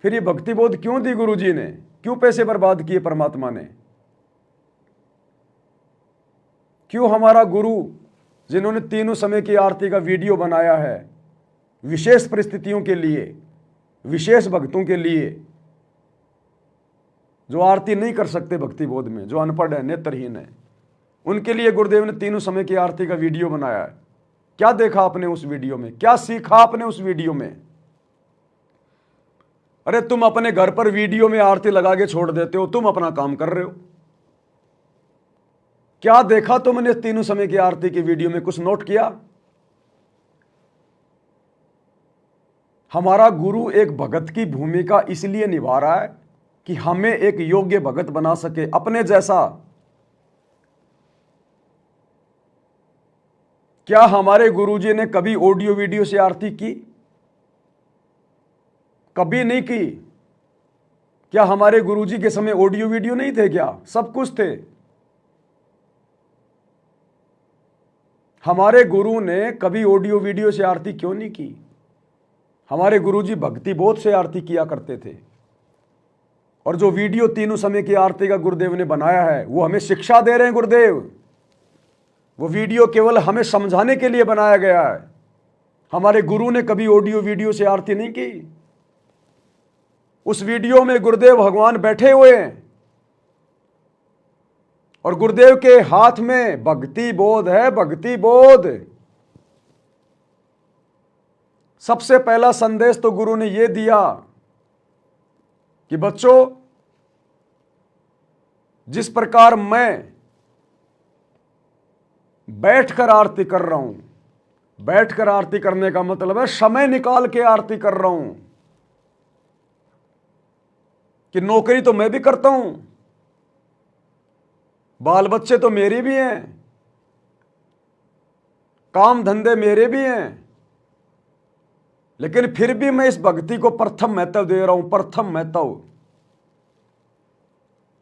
S1: फिर ये भक्ति बोध क्यों दी गुरुजी ने? क्यों पैसे बर्बाद किए परमात्मा ने? क्यों हमारा गुरु, जिन्होंने तीनों समय की आरती का वीडियो बनाया है विशेष परिस्थितियों के लिए, विशेष भक्तों के लिए, जो आरती नहीं कर सकते भक्ति बोध में, जो अनपढ़ है, नेत्रहीन है, उनके लिए गुरुदेव ने तीनों समय की आरती का वीडियो बनाया है। क्या देखा आपने उस वीडियो में? क्या सीखा आपने उस वीडियो में? अरे तुम अपने घर पर वीडियो में आरती लगा के छोड़ देते हो, तुम अपना काम कर रहे हो। क्या देखा तुमने तीनों समय की आरती की वीडियो में? कुछ नोट किया? हमारा गुरु एक भगत की भूमिका इसलिए निभा रहा है कि हमें एक योग्य भगत बना सके, अपने जैसा। क्या हमारे गुरुजी ने कभी ऑडियो वीडियो से आरती की? कभी नहीं की। क्या हमारे गुरुजी के समय ऑडियो वीडियो नहीं थे? क्या सब कुछ थे। हमारे गुरु ने कभी ऑडियो वीडियो से आरती क्यों नहीं की? हमारे गुरुजी भक्ति बोध से आरती किया करते थे। और जो वीडियो तीनों समय की आरती का गुरुदेव ने बनाया है, वो हमें शिक्षा दे रहे हैं गुरुदेव। वो वीडियो केवल हमें समझाने के लिए बनाया गया है। हमारे गुरु ने कभी ऑडियो वीडियो से आरती नहीं की। उस वीडियो में गुरुदेव भगवान बैठे हुए हैं और गुरुदेव के हाथ में भक्ति बोध है, भक्ति बोध। सबसे पहला संदेश तो गुरु ने यह दिया कि बच्चों, जिस प्रकार मैं बैठकर आरती कर रहा हूं, बैठकर आरती करने का मतलब है समय निकाल के आरती कर रहा हूं, कि नौकरी तो मैं भी करता हूं, बाल बच्चे तो मेरे भी हैं, काम धंधे मेरे भी हैं, लेकिन फिर भी मैं इस भक्ति को प्रथम महत्व दे रहा हूं, प्रथम महत्व।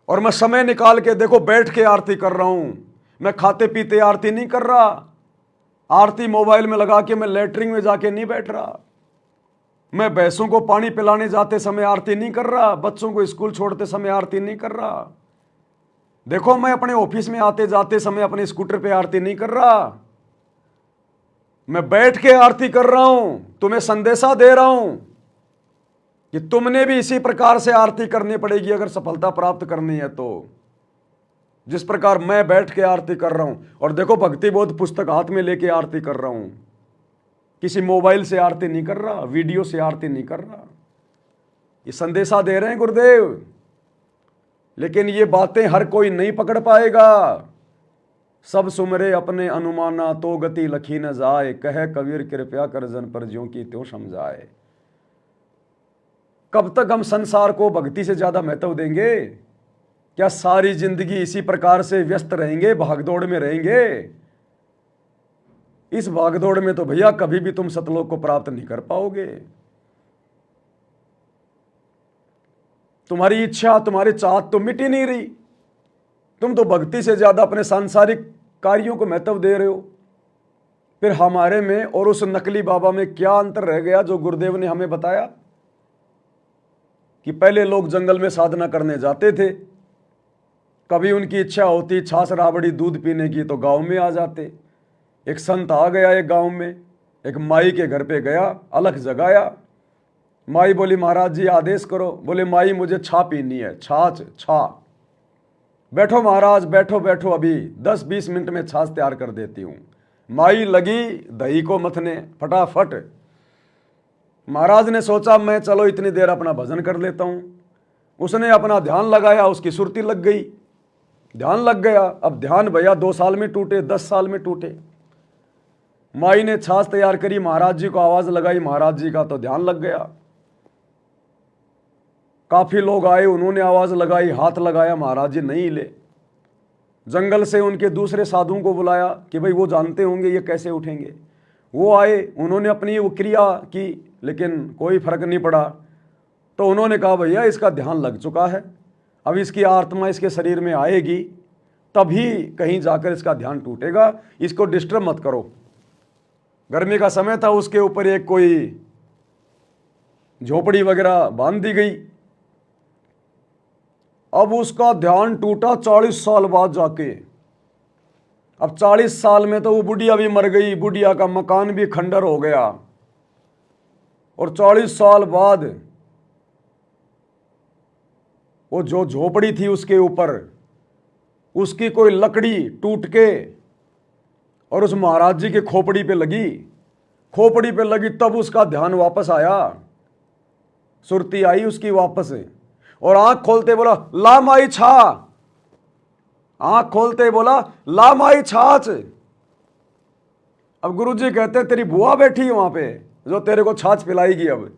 S1: और मैं समय निकाल के देखो बैठ के आरती कर रहा हूं। मैं खाते पीते आरती नहीं कर रहा, आरती मोबाइल में लगा के मैं लेटरिन में जाके नहीं बैठ रहा, मैं भैंसों को पानी पिलाने जाते समय आरती नहीं कर रहा, बच्चों को स्कूल छोड़ते समय आरती नहीं कर रहा। देखो मैं अपने ऑफिस में आते जाते समय अपने स्कूटर पे आरती नहीं कर रहा, मैं बैठ के आरती कर रहा हूं। तुम्हें संदेशा दे रहा हूं कि तुमने भी इसी प्रकार से आरती करनी पड़ेगी अगर सफलता प्राप्त करनी है तो। जिस प्रकार मैं बैठ के आरती कर रहा हूं, और देखो भक्ति बोध पुस्तक हाथ में लेके आरती कर रहा हूं, किसी मोबाइल से आरती नहीं कर रहा, वीडियो से आरती नहीं कर रहा। ये संदेशा दे रहे हैं गुरुदेव। लेकिन ये बातें हर कोई नहीं पकड़ पाएगा। सब सुमरे अपने अनुमाना तो गति लखी न जाए, कहे कबीर कृपया कर जन पर ज्यों की त्यों समझाए। कब तक हम संसार को भक्ति से ज्यादा महत्व देंगे? क्या सारी जिंदगी इसी प्रकार से व्यस्त रहेंगे, भागदौड़ में रहेंगे? इस भागदौड़ में तो भैया कभी भी तुम सतलोक को प्राप्त नहीं कर पाओगे। तुम्हारी इच्छा, तुम्हारी चाहत तो मिट ही नहीं रही। तुम तो भक्ति से ज्यादा अपने सांसारिक कार्यों को महत्व दे रहे हो। फिर हमारे में और उस नकली बाबा में क्या अंतर रह गया जो गुरुदेव ने हमें बताया कि पहले लोग जंगल में साधना करने जाते थे, कभी उनकी इच्छा होती छाछ राबड़ी दूध पीने की तो गांव में आ जाते। एक संत आ गया एक गांव में, एक माई के घर पे गया, अलख जगाया। माई बोली महाराज जी आदेश करो। बोले माई मुझे छा पीनी है, छाछ छा। बैठो महाराज बैठो बैठो, अभी 10-20 मिनट में छाछ तैयार कर देती हूँ। माई लगी दही को मथने फटाफट। महाराज ने सोचा मैं चलो इतनी देर अपना भजन कर लेता हूँ। उसने अपना ध्यान लगाया, उसकी सुरती लग गई, ध्यान लग गया। अब ध्यान भैया 2 साल में टूटे, 10 साल में टूटे। माई ने छाछ तैयार करी, महाराज जी को आवाज लगाई, महाराज जी का तो ध्यान लग गया। काफी लोग आए, उन्होंने आवाज लगाई, हाथ लगाया, महाराज जी नहीं ले। जंगल से उनके दूसरे साधुओं को बुलाया कि भाई वो जानते होंगे ये कैसे उठेंगे। वो आए, उन्होंने अपनी वो क्रिया की, लेकिन कोई फर्क नहीं पड़ा। तो उन्होंने कहा भैया इसका ध्यान लग चुका है, अब इसकी आत्मा इसके शरीर में आएगी तभी कहीं जाकर इसका ध्यान टूटेगा, इसको डिस्टर्ब मत करो। गर्मी का समय था, उसके ऊपर एक कोई झोपड़ी वगैरह बांध दी गई। अब उसका ध्यान टूटा 40 साल बाद जाके। अब 40 साल में तो वो बुढ़िया भी मर गई, बुढ़िया का मकान भी खंडर हो गया। और 40 साल बाद वो जो झोपड़ी थी उसके ऊपर उसकी कोई लकड़ी टूट के और उस महाराज जी के खोपड़ी पे लगी। खोपड़ी पे लगी तब उसका ध्यान वापस आया, सुरती आई उसकी वापस। और आंख खोलते बोला ला माई छा, आंख खोलते बोला ला माई छाछ। अब गुरुजी कहते तेरी बुआ बैठी है वहां पे जो तेरे को छाछ पिलाएगी। अब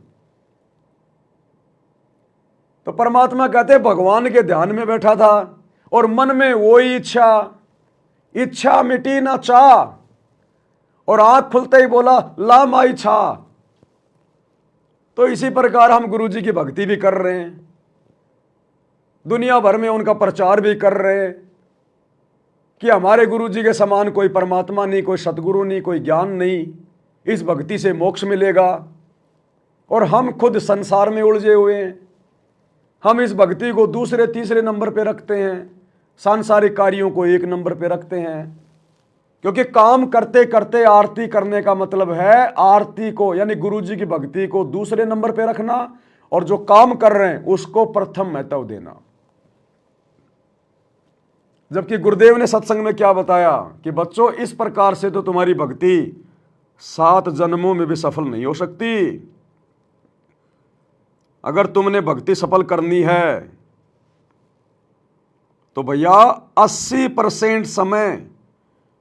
S1: तो परमात्मा कहते भगवान के ध्यान में बैठा था और मन में वही इच्छा मिटी ना चाह, और आंख खुलते ही बोला ला माई छा। तो इसी प्रकार हम गुरुजी की भक्ति भी कर रहे हैं, दुनिया भर में उनका प्रचार भी कर रहे हैं कि हमारे गुरुजी के समान कोई परमात्मा नहीं, कोई सतगुरु नहीं, कोई ज्ञान नहीं, इस भक्ति से मोक्ष मिलेगा। और हम खुद संसार में उलझे हुए हैं, हम इस भक्ति को दूसरे तीसरे नंबर पे रखते हैं, सांसारिक कार्यों को 1 नंबर पे रखते हैं। क्योंकि काम करते करते आरती करने का मतलब है आरती को यानी गुरुजी की भक्ति को दूसरे नंबर पे रखना, और जो काम कर रहे हैं उसको प्रथम महत्व देना। जबकि गुरुदेव ने सत्संग में क्या बताया कि बच्चों इस प्रकार से तो तुम्हारी भक्ति 7 जन्मों में भी सफल नहीं हो सकती। अगर तुमने भक्ति सफल करनी है तो भैया 80% समय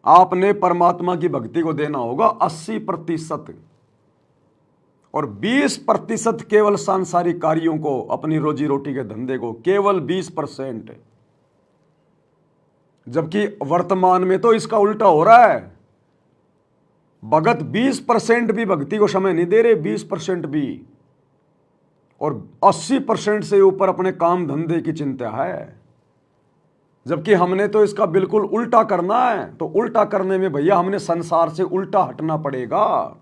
S1: आपने परमात्मा की भक्ति को देना होगा, 80%, और 20% केवल सांसारिक कार्यों को, अपनी रोजी रोटी के धंधे को, केवल 20%। जबकि वर्तमान में तो इसका उल्टा हो रहा है, भगत 20% भी भक्ति को समय नहीं दे रहे, 20% भी, और 80% से ऊपर अपने काम धंधे की चिंता है। जबकि हमने तो इसका बिल्कुल उल्टा करना है। तो उल्टा करने में भैया हमने संसार से उल्टा हटना पड़ेगा।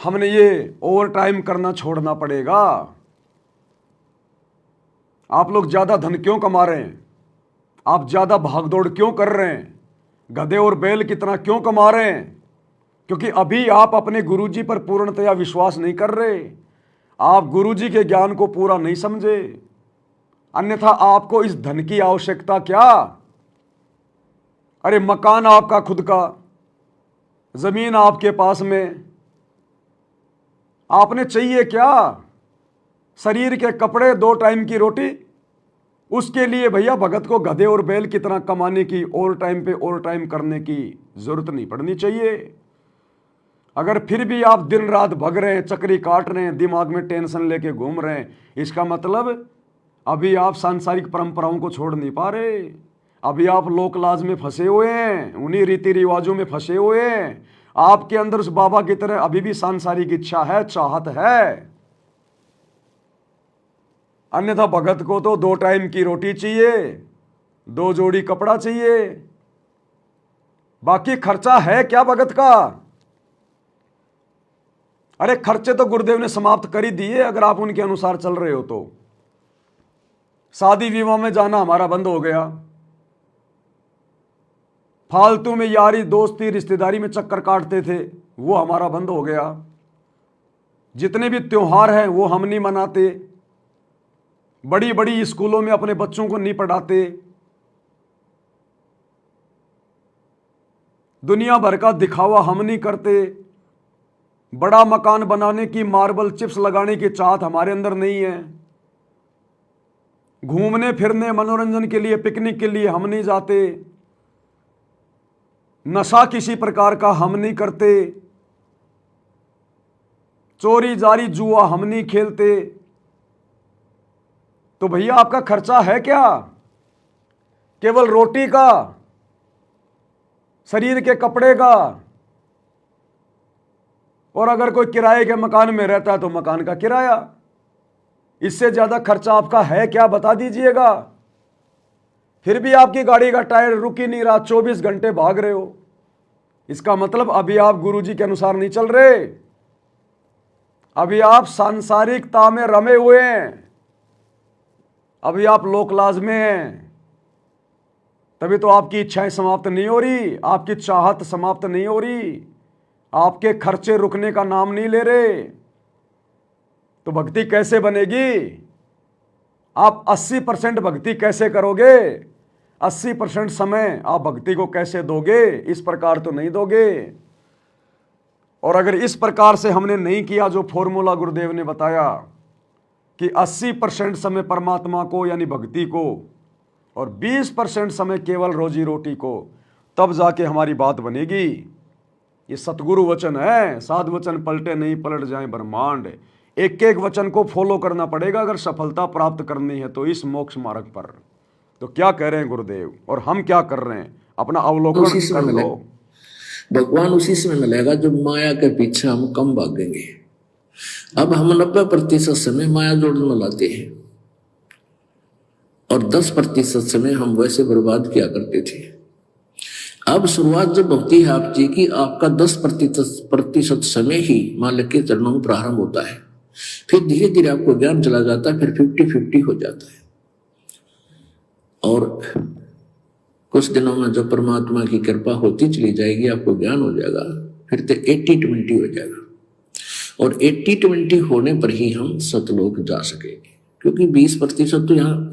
S1: हमने ये ओवर टाइम करना छोड़ना पड़ेगा। आप लोग ज्यादा धन क्यों कमा रहे हैं? आप ज्यादा भागदौड़ क्यों कर रहे हैं? गधे और बैल कितना क्यों कमा रहे हैं? क्योंकि अभी आप अपने गुरुजी पर पूर्णतया विश्वास नहीं कर रहे, आप गुरुजी के ज्ञान को पूरा नहीं समझे। अन्यथा आपको इस धन की आवश्यकता क्या? अरे मकान आपका खुद का, जमीन आपके पास में, आपने चाहिए क्या? शरीर के कपड़े, 2 टाइम की रोटी। उसके लिए भैया भगत को गधे और बैल कितना कमाने की, ओवर टाइम पे ओवर टाइम करने की जरूरत नहीं पड़नी चाहिए। अगर फिर भी आप दिन रात भग रहे हैं, चक्री काट रहे हैं, दिमाग में टेंशन लेके घूम रहे हैं, इसका मतलब अभी आप सांसारिक परंपराओं को छोड़ नहीं पा रहे। अभी आप लोक लाज में फंसे हुए हैं, उन्हीं रीति रिवाजों में फंसे हुए हैं। आपके अंदर उस बाबा की तरह अभी भी सांसारिक इच्छा है, चाहत है। अन्यथा भगत को तो 2 टाइम की रोटी चाहिए, 2 जोड़ी कपड़ा चाहिए, बाकी खर्चा है क्या भगत का? अरे खर्चे तो गुरुदेव ने समाप्त कर ही दिए अगर आप उनके अनुसार चल रहे हो तो। शादी विवाह में जाना हमारा बंद हो गया, फालतू में यारी दोस्ती रिश्तेदारी में चक्कर काटते थे वो हमारा बंद हो गया, जितने भी त्योहार हैं वो हम नहीं मनाते, बड़ी बड़ी स्कूलों में अपने बच्चों को नहीं पढ़ाते, दुनिया भर का दिखावा हम नहीं करते, बड़ा मकान बनाने की मार्बल चिप्स लगाने की चाहत हमारे अंदर नहीं है, घूमने फिरने मनोरंजन के लिए पिकनिक के लिए हम नहीं जाते, नशा किसी प्रकार का हम नहीं करते, चोरी जारी जुआ हम नहीं खेलते। तो भैया आपका खर्चा है क्या? केवल रोटी का, शरीर के कपड़े का, और अगर कोई किराए के मकान में रहता है तो मकान का किराया। इससे ज्यादा खर्चा आपका है क्या, बता दीजिएगा। फिर भी आपकी गाड़ी का टायर रुक ही नहीं रहा, 24 घंटे भाग रहे हो। इसका मतलब अभी आप गुरुजी के अनुसार नहीं चल रहे, अभी आप सांसारिकता में रमे हुए हैं, अभी आप लोकलाज में हैं। तभी तो आपकी इच्छाएं समाप्त नहीं हो रही, आपकी चाहत समाप्त नहीं हो रही, आपके खर्चे रुकने का नाम नहीं ले रहे। तो भक्ति कैसे बनेगी? आप 80% भक्ति कैसे करोगे? 80% समय आप भक्ति को कैसे दोगे? इस प्रकार तो नहीं दोगे। और अगर इस प्रकार से हमने नहीं किया जो फॉर्मूला गुरुदेव ने बताया कि 80% समय परमात्मा को यानी भक्ति को और 20% समय केवल रोजी रोटी को, तब जाके हमारी बात बनेगी। ये सतगुरु वचन है, साध वचन पलटे नहीं पलट जाए ब्रह्मांड। एक एक वचन को फॉलो करना पड़ेगा अगर सफलता प्राप्त करनी है तो इस मोक्ष मार्ग पर। तो क्या कह रहे हैं गुरुदेव और हम क्या कर रहे हैं, अपना अवलोकन कर लो।
S2: भगवान उसी समय मिलेगा जब माया के पीछे हम कम भागेंगे। अब हम 90% समय माया जोड़ने में लाते हैं और 10% समय हम वैसे बर्बाद किया करते थे। अब शुरुआत जब होती है आप जी की, आपका 10% समय ही मालिक के चरणों में प्रारंभ होता है, फिर धीरे धीरे आपको ज्ञान चला जाता है, फिर 50-50 हो जाता है। और कुछ दिनों में जब परमात्मा की कृपा होती चली जाएगी, आपको ज्ञान हो जाएगा, फिर तो 80-20 हो जाएगा। और 80-20 होने पर ही हम सतलोक जा सकेंगे, क्योंकि 20% तो यहाँ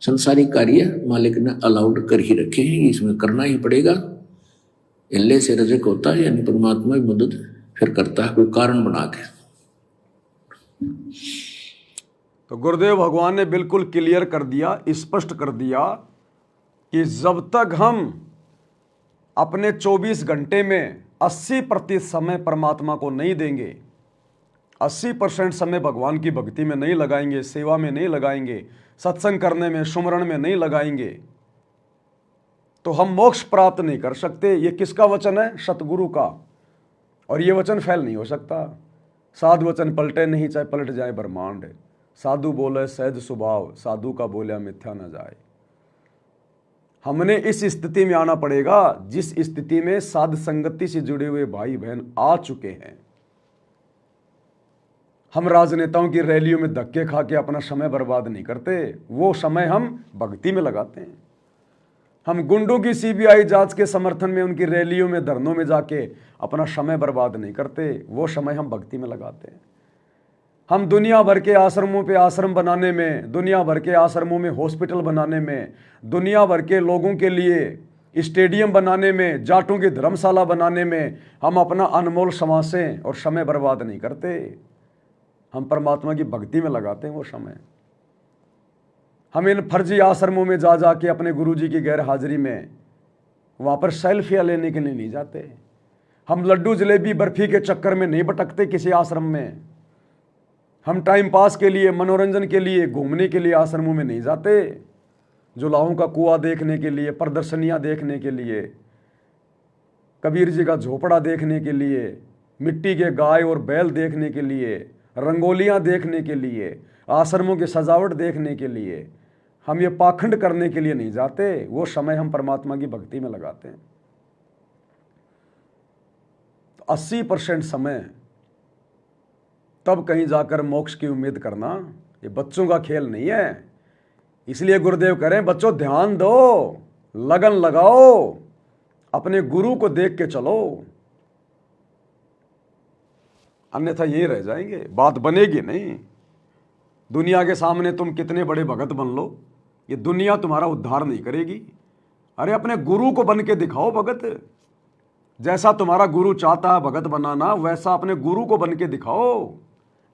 S2: संसारिक कार्य मालिक ने अलाउड कर ही रखे हैं, इसमें करना ही पड़ेगा। इल्ले से रजक होता है, यानी परमात्मा की मदद फिर करता है कोई कारण बना के।
S1: तो गुरुदेव भगवान ने बिल्कुल क्लियर कर दिया, स्पष्ट कर दिया कि जब तक हम अपने 24 घंटे में 80% समय परमात्मा को नहीं देंगे, 80% समय भगवान की भक्ति में नहीं लगाएंगे, सेवा में नहीं लगाएंगे, सत्संग करने में, सुमरण में नहीं लगाएंगे, तो हम मोक्ष प्राप्त नहीं कर सकते। ये किसका वचन है? सतगुरु का। और ये वचन फैल नहीं हो सकता। साधु वचन पलटे नहीं चाहे पलट जाए ब्रह्मांड, साधु बोले सहज स्वभाव, साधु का बोलिया मिथ्या न जाए। हमने इस स्थिति में आना पड़ेगा जिस स्थिति में साध संगति से जुड़े हुए भाई बहन आ चुके हैं। हम राजनेताओं की रैलियों में धक्के खा के अपना समय बर्बाद नहीं करते, वो समय हम भक्ति में लगाते हैं। हम गुंडों की सीबीआई जांच के समर्थन में उनकी रैलियों में, धरनों में जाके अपना समय बर्बाद नहीं करते, वो समय हम भक्ति में लगाते हैं। हम दुनिया भर के आश्रमों पे आश्रम बनाने में, दुनिया भर के आश्रमों में हॉस्पिटल बनाने में, दुनिया भर के लोगों के लिए स्टेडियम बनाने में, जाटों की धर्मशाला बनाने में हम अपना अनमोल समासें और समय बर्बाद नहीं करते। हम परमात्मा की भक्ति में लगाते हैं वो समय। हम इन फर्जी आश्रमों में जा जाके अपने गुरुजी की गैर हाजिरी में वहाँ पर सेल्फियाँ लेने के लिए नहीं जाते। हम लड्डू जलेबी बर्फी के चक्कर में नहीं भटकते किसी आश्रम में। हम टाइम पास के लिए, मनोरंजन के लिए, घूमने के लिए आश्रमों में नहीं जाते। जुलाहों का कुआं देखने के लिए, प्रदर्शनियाँ देखने के लिए, कबीर जी का झोपड़ा देखने के लिए, मिट्टी के गाय और बैल देखने के लिए, रंगोलियाँ देखने के लिए, आश्रमों की सजावट देखने के लिए, हम ये पाखंड करने के लिए नहीं जाते। वो समय हम परमात्मा की भक्ति में लगाते हैं। 80% समय तब कहीं जाकर मोक्ष की उम्मीद करना, ये बच्चों का खेल नहीं है। इसलिए गुरुदेव कह रहे हैं बच्चों ध्यान दो, लगन लगाओ, अपने गुरु को देख के चलो, अन्यथा ये रह जाएंगे, बात बनेगी नहीं। दुनिया के सामने तुम कितने बड़े भगत बन लो, ये दुनिया तुम्हारा उद्धार नहीं करेगी। अरे अपने गुरु को बन के दिखाओ भगत, जैसा तुम्हारा गुरु चाहता है भगत बनाना, वैसा अपने गुरु को बन के दिखाओ,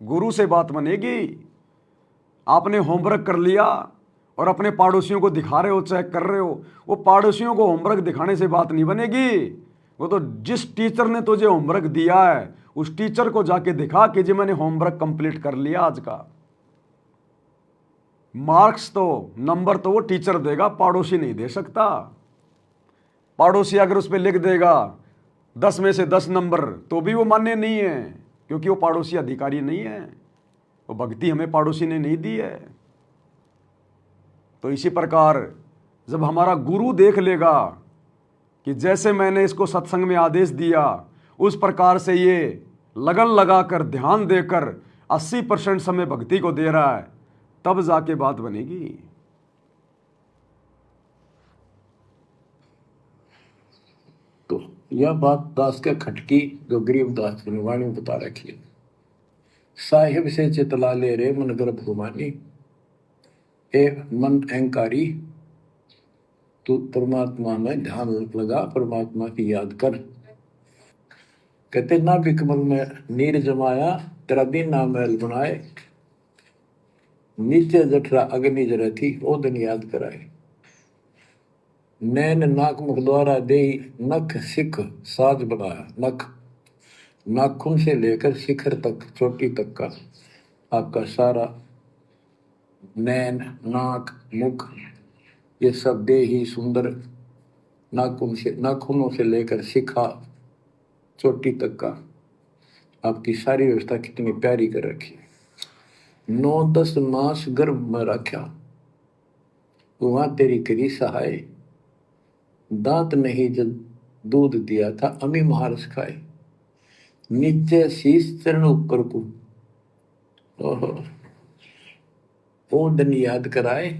S1: गुरु से बात बनेगी। आपने होमवर्क कर लिया और अपने पड़ोसियों को दिखा रहे हो, चेक कर रहे हो, वो पड़ोसियों को होमवर्क दिखाने से बात नहीं बनेगी। वो तो जिस टीचर ने तुझे होमवर्क दिया है उस टीचर को जाके दिखा कि जी मैंने होमवर्क कंप्लीट कर लिया आज का। मार्क्स तो, नंबर तो वो टीचर देगा, पड़ोसी नहीं दे सकता। पड़ोसी अगर उस पर लिख देगा 10 में से 10 नंबर तो भी वो मान्य नहीं है, क्योंकि वो पड़ोसी अधिकारी नहीं है, वो भक्ति हमें पड़ोसी ने नहीं दी है। तो इसी प्रकार जब हमारा गुरु देख लेगा कि जैसे मैंने इसको सत्संग में आदेश दिया उस प्रकार से ये लगन लगाकर ध्यान देकर 80% समय भक्ति को दे रहा है, तब जाके बात बनेगी।
S2: तो यह बात दास के खटकी जो गरीब दास की वाणी बता रखी है। साहिब से चितला ले रे मन गर्भ गुमानी, ए मन अहंकारी तू परमात्मा में ध्यान लगा, परमात्मा की याद कर। कहते ना बिकमल में नीर जमाया, तेरा दिन ना महल बनाए, नीचे जठरा अग्नि जरा थी ओ दिन याद कराए। नैन नाक मुख द्वारा दे नख सिख साज बनाया, नख नाखून से लेकर शिखर तक, चोटी तक का आपका सारा नैन नाक मुख ये सब दे ही सुंदर, नाखूनों से लेकर शिखा चोटी तक का आपकी सारी व्यवस्था कितनी प्यारी कर रखी है। 9-10 मास गर्भ में रखा, वहां तेरी करी सहाय, दांत नहीं जब दूध दिया था अमी महारस खाए, नीचे शीश चरण ऊपर को ओ दिन याद कराए,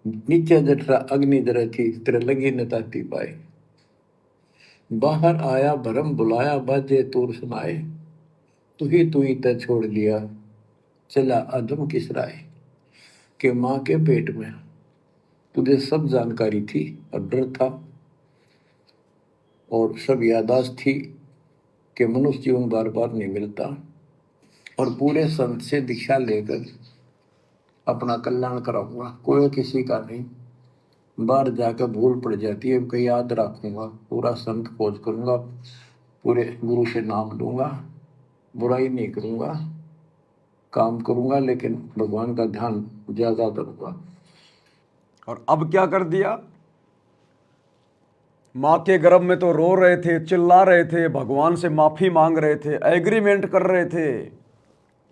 S2: नीचे जठरा अग्नि जरा थी तेरे लगी न ताती पाए। बाहर आया भरम बुलाया बाजे तूर सुनाए, तू ही तय छोड़ दिया चला अधम किस राय। के माँ के पेट में तुझे सब जानकारी थी और डर था और सब यादाश्त थी कि मनुष्य जीवन बार बार नहीं मिलता, और पूरे संत से दीक्षा लेकर अपना कल्याण कराऊंगा, कोई किसी का नहीं। बाहर जाकर भूल पड़ जाती है, कहीं याद रखूंगा, पूरा संत खोज करूंगा, पूरे गुरु से नाम लूंगा, बुराई नहीं करूंगा, काम करूंगा, लेकिन भगवान का ध्यान ज्यादा करूंगा।
S1: और अब क्या कर दिया? माँ के गर्भ में तो रो रहे थे, चिल्ला रहे थे, भगवान से माफी मांग रहे थे, एग्रीमेंट कर रहे थे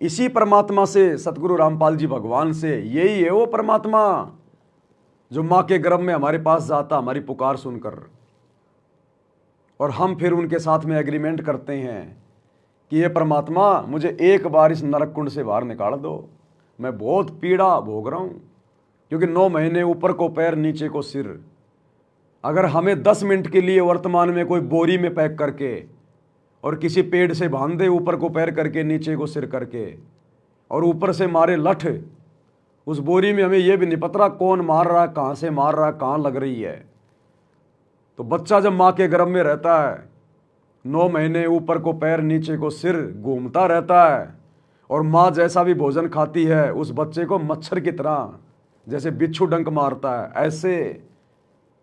S1: इसी परमात्मा से, सतगुरु रामपाल जी भगवान से। यही है वो परमात्मा जो माँ के गर्भ में हमारे पास जाता हमारी पुकार सुनकर, और हम फिर उनके साथ में एग्रीमेंट करते हैं कि ये परमात्मा मुझे एक बार इस नरक कुंड से बाहर निकाल दो, मैं बहुत पीड़ा भोग रहा हूँ। क्योंकि 9 महीने ऊपर को पैर नीचे को सिर, अगर हमें 10 मिनट के लिए वर्तमान में कोई बोरी में पैक करके और किसी पेड़ से बांध दे, ऊपर को पैर करके नीचे को सिर करके, और ऊपर से मारे लठ, उस बोरी में हमें यह भी नहीं पता कौन मार रहा है, कहाँ से मार रहा है, कहाँ लग रही है। तो बच्चा जब माँ के गर्भ में रहता है 9 महीने ऊपर को पैर नीचे को सिर घूमता रहता है, और माँ जैसा भी भोजन खाती है उस बच्चे को मच्छर की तरह जैसे बिच्छू डंक मारता है, ऐसे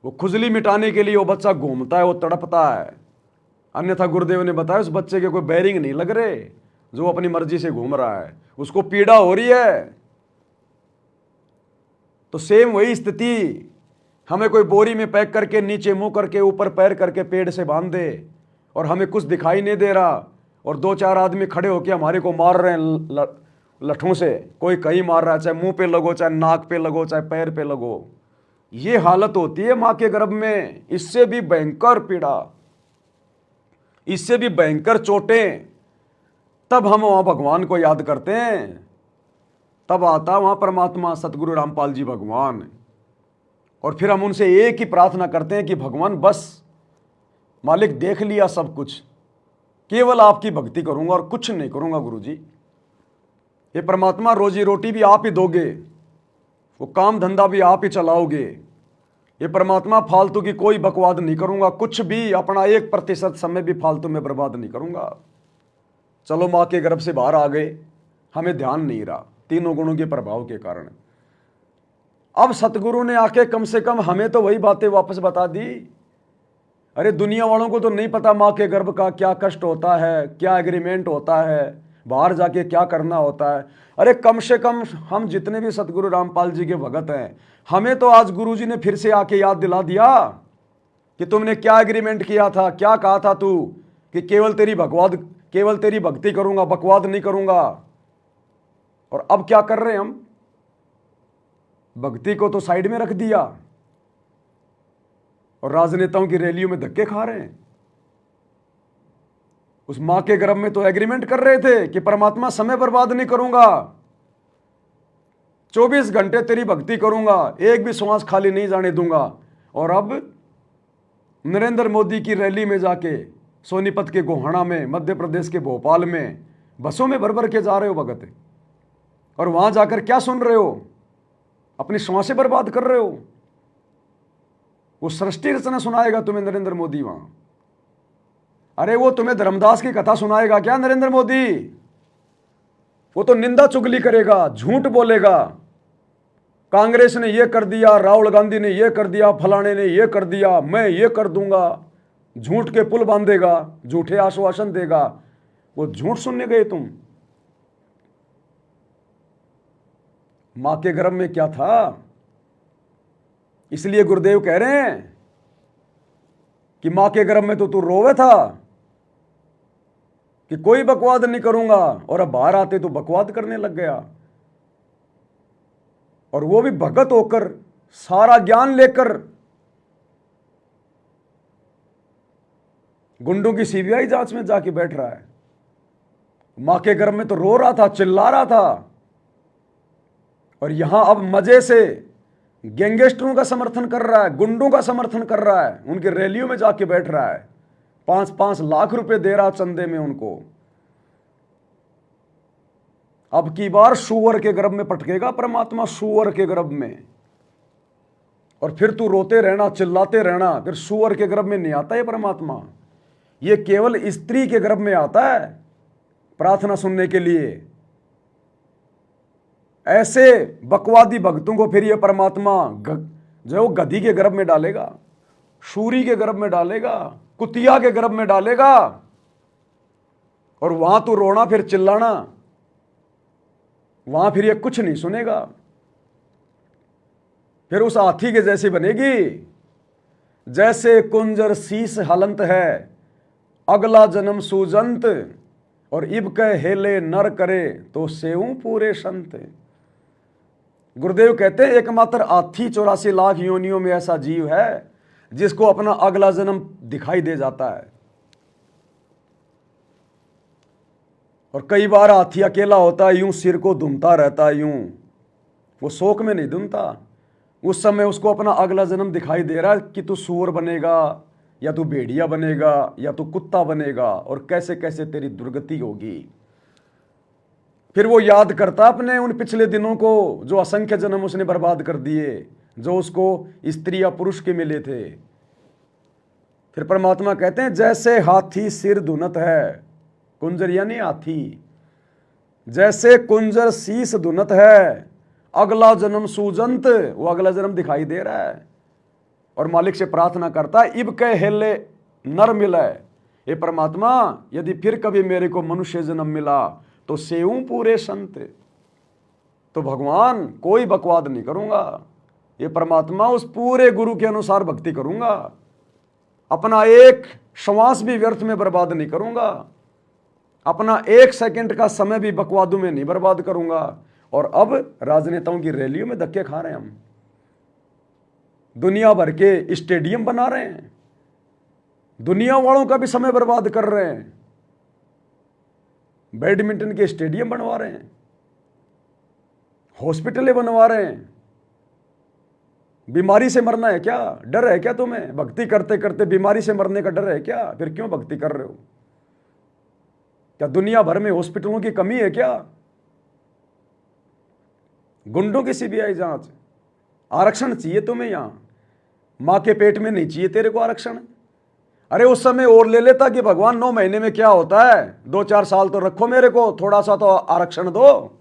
S1: वो खुजली मिटाने के लिए वो बच्चा घूमता है, वो तड़पता है। अन्यथा गुरुदेव ने बताया उस बच्चे के कोई बैरिंग नहीं लग रहे, जो अपनी मर्जी से घूम रहा है, उसको पीड़ा हो रही है। तो सेम वही स्थिति, हमें कोई बोरी में पैक करके नीचे मुंह करके ऊपर पैर करके पेड़ से बांध दे, और हमें कुछ दिखाई नहीं दे रहा, और 2-4 आदमी खड़े होकर हमारे को मार रहे हैं लठों से, कोई कहीं मार रहा है, चाहे मुंह पे लगो, चाहे नाक पे लगो, चाहे पैर पे लगो। ये हालत होती है माँ के गर्भ में। इससे भी भयंकर पीड़ा, इससे भी भयंकर चोटें, तब हम वहां भगवान को याद करते हैं। तब आता वहाँ परमात्मा सतगुरु रामपाल जी भगवान। और फिर हम उनसे एक ही प्रार्थना करते हैं कि भगवान बस मालिक देख लिया सब कुछ, केवल आपकी भक्ति करूँगा और कुछ नहीं करूँगा गुरु जी। ये परमात्मा रोजी रोटी भी आप ही दोगे, वो काम धंधा भी आप ही चलाओगे। ये परमात्मा फालतू की कोई बकवाद नहीं करूँगा, कुछ भी अपना 1% समय भी फालतू में बर्बाद नहीं करूँगा। चलो माँ के गर्भ से बाहर आ गए, हमें ध्यान नहीं रहा तीनों गुणों के प्रभाव के कारण। अब सतगुरु ने आके कम से कम हमें तो वही बातें वापस बता दी। अरे दुनिया वालों को तो नहीं पता माँ के गर्भ का क्या कष्ट होता है, क्या एग्रीमेंट होता है, बाहर जाके क्या करना होता है। अरे कम से कम हम जितने भी सतगुरु रामपाल जी के भगत हैं, हमें तो आज गुरु जी ने फिर से आके याद दिला दिया कि तुमने क्या एग्रीमेंट किया था, क्या कहा था तू कि केवल तेरी भक्ति करूंगा, बकवाद नहीं करूंगा। और अब क्या कर रहे हैं हम? भक्ति को तो साइड में रख दिया और राजनेताओं की रैलियों में धक्के खा रहे हैं। उस मां के गर्भ में तो एग्रीमेंट कर रहे थे कि परमात्मा समय बर्बाद नहीं करूंगा, 24 घंटे तेरी भक्ति करूंगा, एक भी श्वास खाली नहीं जाने दूंगा। और अब नरेंद्र मोदी की रैली में जाके सोनीपत के गोहाना में, मध्य प्रदेश के भोपाल में बसों में भर भर के जा रहे हो भगत, और वहां जाकर क्या सुन रहे हो? अपनी श्वासें बर्बाद कर रहे हो। वो सृष्टि रचना सुनाएगा तुम्हें नरेंद्र मोदी वहां। अरे वो तुम्हें धर्मदास की कथा सुनाएगा क्या नरेंद्र मोदी? वो तो निंदा चुगली करेगा, झूठ बोलेगा। कांग्रेस ने ये कर दिया, राहुल गांधी ने ये कर दिया, फलाने ने ये कर दिया, मैं ये कर दूंगा। झूठ के पुल बांधेगा, झूठे आश्वासन देगा। वो झूठ सुनने गए तुम? मां के गर्भ में क्या था? इसलिए गुरुदेव कह रहे हैं कि मां के गर्भ में तो तू रोवे था कि कोई बकवाद नहीं करूंगा, और अब बाहर आते तो बकवाद करने लग गया। और वो भी भगत होकर, सारा ज्ञान लेकर। गुंडों की सीबीआई जांच में जाके बैठ रहा है। मां के गर्भ में तो रो रहा था, चिल्ला रहा था, और यहां अब मजे से गैंगस्टरों का समर्थन कर रहा है, गुंडों का समर्थन कर रहा है, उनके रैलियों में जाके बैठ रहा है, 5-5 लाख रुपए दे रहा चंदे में उनको। अब की बार सुअर के गर्भ में पटकेगा परमात्मा, सुअर के गर्भ में। और फिर तू रोते रहना, चिल्लाते रहना। फिर सुअर के गर्भ में नहीं आता ये परमात्मा, ये केवल स्त्री के गर्भ में आता है प्रार्थना सुनने के लिए। ऐसे बकवादी भक्तों को फिर ये परमात्मा जो गधी के गर्भ में डालेगा, सूरी के गर्भ में डालेगा, कुतिया के गर्भ में डालेगा। और वहां तू रोना, फिर चिल्लाना, वहां फिर ये कुछ नहीं सुनेगा। फिर उस हाथी के जैसी बनेगी, जैसे कुंजर शीस हलंत है, अगला जन्म सूजंत, और इब कह हेले नर करे तो सेऊ पूरे संत। गुरुदेव कहते हैं एकमात्र हाथी 84 लाख योनियों में ऐसा जीव है जिसको अपना अगला जन्म दिखाई दे जाता है। और कई बार हाथी अकेला होता है, यूं सिर को धुमता रहता है, यूं वो शोक में नहीं धुमता। उस समय उसको अपना अगला जन्म दिखाई दे रहा है कि तू सूअर बनेगा, या तू भेड़िया बनेगा, या तू कुत्ता बनेगा, और कैसे कैसे तेरी दुर्गति होगी। फिर वो याद करता अपने उन पिछले दिनों को, जो असंख्य जन्म उसने बर्बाद कर दिए, जो उसको स्त्री या पुरुष के मिले थे। फिर परमात्मा कहते हैं जैसे हाथी सिर धुनत है, कुंजर यानी हाथी, जैसे कुंजर शीस धुनत है, अगला जन्म सूजंत, वो अगला जन्म दिखाई दे रहा है। और मालिक से प्रार्थना करता है इब कह हेले नर मिले, ये परमात्मा यदि फिर कभी मेरे को मनुष्य जन्म मिला तो सेऊं पूरे संत। तो भगवान कोई बकवाद नहीं करूंगा, ये परमात्मा उस पूरे गुरु के अनुसार भक्ति करूंगा, अपना एक श्वास भी व्यर्थ में बर्बाद नहीं करूंगा, अपना 1 सेकंड का समय भी बकवादों में नहीं बर्बाद करूंगा। और अब राजनेताओं की रैलियों में धक्के खा रहे हैं हम, दुनिया भर के स्टेडियम बना रहे हैं, दुनिया वालों का भी समय बर्बाद कर रहे हैं, बैडमिंटन के स्टेडियम बनवा रहे हैं। हॉस्पिटलें बनवा रहे हैं। बीमारी से मरना है क्या? डर है क्या तुम्हें? भक्ति करते करते बीमारी से मरने का डर है क्या? फिर क्यों भक्ति कर रहे हो? क्या दुनिया भर में हॉस्पिटलों की कमी है क्या? गुंडों की सीबीआई जांच, आरक्षण चाहिए तुम्हें यहां? मां के पेट में नहीं चाहिए तेरे को आरक्षण? अरे उस समय और ले लेता कि भगवान 9 महीने में क्या होता है, 2-4 साल तो रखो मेरे को, थोड़ा सा तो आरक्षण दो।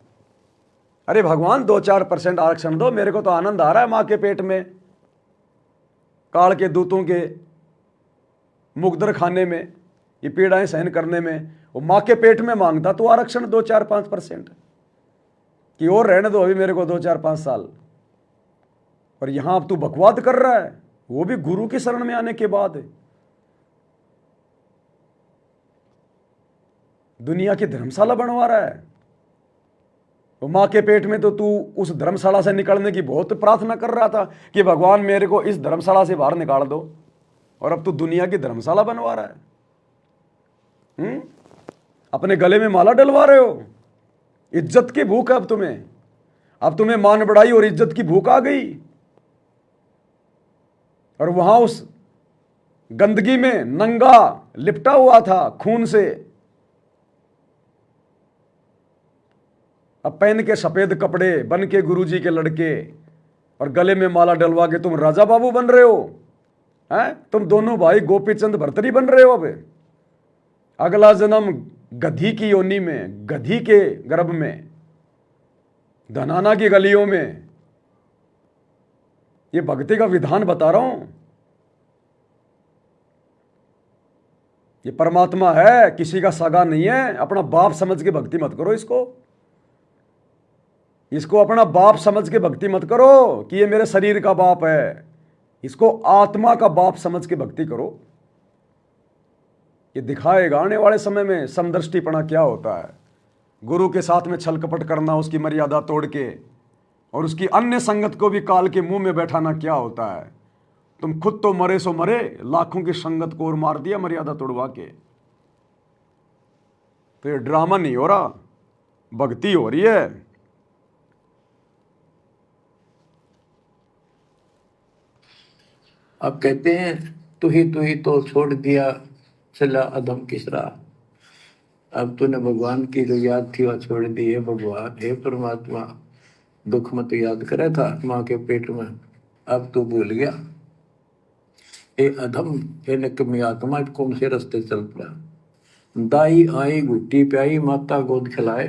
S1: अरे भगवान 2-4% आरक्षण दो, मेरे को तो आनंद आ रहा है मां के पेट में, काल के दूतों के मुकदर खाने में, ये पीड़ाएं सहन करने में। वो मां के पेट में मांगता तो आरक्षण 2-4-5% कि और रहने दो अभी मेरे को 2-4-5 साल। और यहां अब तू बकवाद कर रहा है, वो भी गुरु की शरण में आने के बाद। दुनिया की धर्मशाला बनवा रहा है। तो मां के पेट में तो तू उस धर्मशाला से निकलने की बहुत प्रार्थना कर रहा था कि भगवान मेरे को इस धर्मशाला से बाहर निकाल दो, और अब तू दुनिया की धर्मशाला बनवा रहा है। अपने गले में माला डलवा रहे हो। इज्जत की भूख है अब तुम्हें मान बढ़ाई और इज्जत की भूख आ गई। और वहां उस गंदगी में नंगा लिपटा हुआ था खून से, अब पहन के सफेद कपड़े बन के गुरुजी के लड़के और गले में माला डलवा के तुम राजा बाबू बन रहे हो। हैं? तुम दोनों भाई गोपीचंद भर्तरी बन रहे हो। अब अगला जन्म गधी की योनि में, गधी के गर्भ में, धनाना की गलियों में। ये भक्ति का विधान बता रहा हूं। ये परमात्मा है, किसी का सगा नहीं है। अपना बाप समझ के भक्ति मत करो इसको अपना बाप समझ के भक्ति मत करो कि ये मेरे शरीर का बाप है। इसको आत्मा का बाप समझ के भक्ति करो। ये दिखाएगा आने वाले समय में समदृष्टिपना क्या होता है। गुरु के साथ में छल कपट करना, उसकी मर्यादा तोड़ के, और उसकी अन्य संगत को भी काल के मुंह में बैठाना क्या होता है। तुम खुद तो मरे सो मरे, लाखों की संगत को और मार दिया मर्यादा तोड़वा के। तो ये ड्रामा नहीं हो रहा, भक्ति हो रही है।
S2: अब कहते हैं तू ही तो छोड़ दिया चला अधम किस राह। अब तूने भगवान की जो याद थी वह छोड़ दी है। भगवान हे परमात्मा, दुख मत याद करे था माँ के पेट में, अब तू भूल गया। ए अधम, हे निकम्मी आत्मा, कौन से रास्ते चल पड़ा। दाई आई घुट्टी प्याई, माता गोद खिलाए,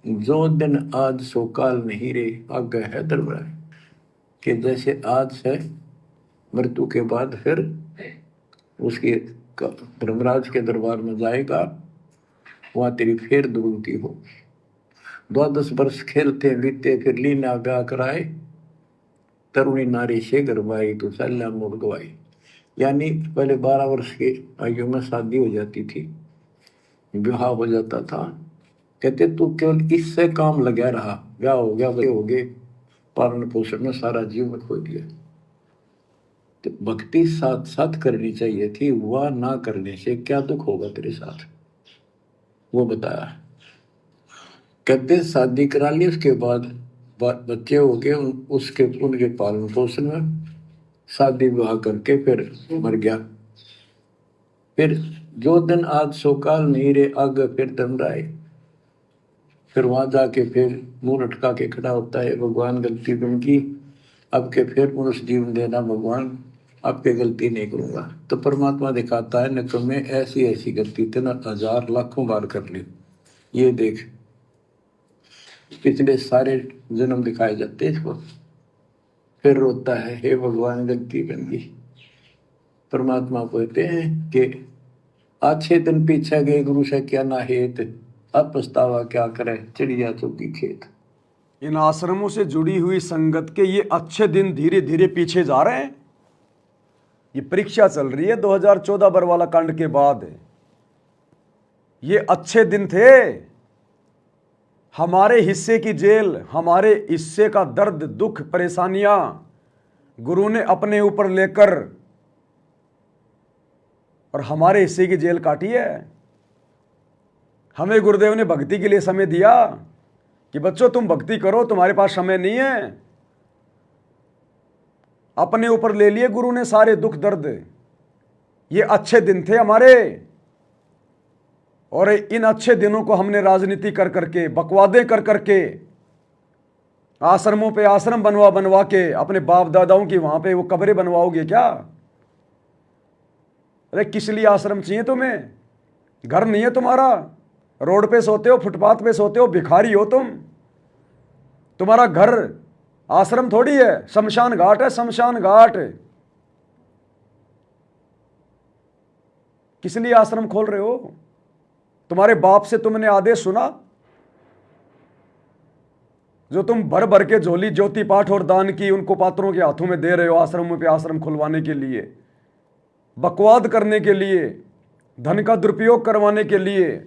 S2: जो दिन आज सो काल नहीं रे, आगे है दरबार। कि जैसे आज है, मृत्यु के बाद फिर उसके धर्मराज के दरबार में जाएगा, वहां तेरी फिर दुर्गति हो। 12 वर्ष खेलते बीते, फिर लीना ब्याह कराए, तरुणी नारी से गरबाई तो सल्ला मोड़ गवाई। यानी पहले 12 वर्ष की आयु में शादी हो जाती थी, विवाह हो जाता था। कहते तू केवल इससे काम लगा रहा, ब्याह हो गया, बड़े हो गए, पालन पोषण में सारा जीवन खो दिया। तो भक्ति साथ साथ करनी चाहिए थी, वह ना करने से क्या दुख होगा तेरे साथ, वो बताया। कहते शादी करा ली, उसके बाद बच्चे हो गए, उनके पालन पोषण में शादी विवाह करके फिर मर गया। फिर जो दिन आज सो काल नहीं रे, आगे फिर दम राय। फिर वहां जाके फिर मुंह लटका के खड़ा होता है, भगवान गलती तुम की, अब के फिर मनुष्य जीवन देना भगवान, आपके गलती नहीं करूंगा। तो परमात्मा दिखाता है निकम्मे, ऐसी ऐसी गलती तेना 1000 लाखों बार कर ली, ये देख। पिछले सारे जन्म दिखाए जाते इसको। फिर रोता है, हे भगवान गलती बन गई। परमात्मा कहते हैं कि अच्छे दिन पीछे गए गुरु से क्या ना हेत, अब पछतावा क्या करे चिड़िया चुगी खेत।
S1: इन आश्रमों से जुड़ी हुई संगत के ये अच्छे दिन धीरे धीरे पीछे जा रहे हैं। ये परीक्षा चल रही है 2014 बरवाला कांड के बाद। ये अच्छे दिन थे, हमारे हिस्से की जेल, हमारे हिस्से का दर्द दुख परेशानियां गुरु ने अपने ऊपर लेकर और हमारे हिस्से की जेल काटी है। हमें गुरुदेव ने भक्ति के लिए समय दिया, कि बच्चों तुम भक्ति करो, तुम्हारे पास समय नहीं है। अपने ऊपर ले लिए गुरु ने सारे दुख दर्द। ये अच्छे दिन थे हमारे, और इन अच्छे दिनों को हमने राजनीति कर करके, बकवादे कर करके, आश्रमों पे आश्रम बनवा बनवा के, अपने बाप दादाओं की वहां पे वो कब्रें बनवाओगे क्या? अरे किस लिए आश्रम चाहिए तुम्हें? घर नहीं है तुम्हारा, रोड पे सोते हो, फुटपाथ पे सोते हो, भिखारी हो तुम। तुम्हारा घर आश्रम थोड़ी है, शमशान घाट है, शमशान घाट। किस लिए आश्रम खोल रहे हो? तुम्हारे बाप से तुमने आदेश सुना? जो तुम भर भर के झोली ज्योति पाठ और दान की उनको पात्रों के हाथों में दे रहे हो आश्रमों पे आश्रम खुलवाने के लिए, बकवाद करने के लिए, धन का दुरुपयोग करवाने के लिए,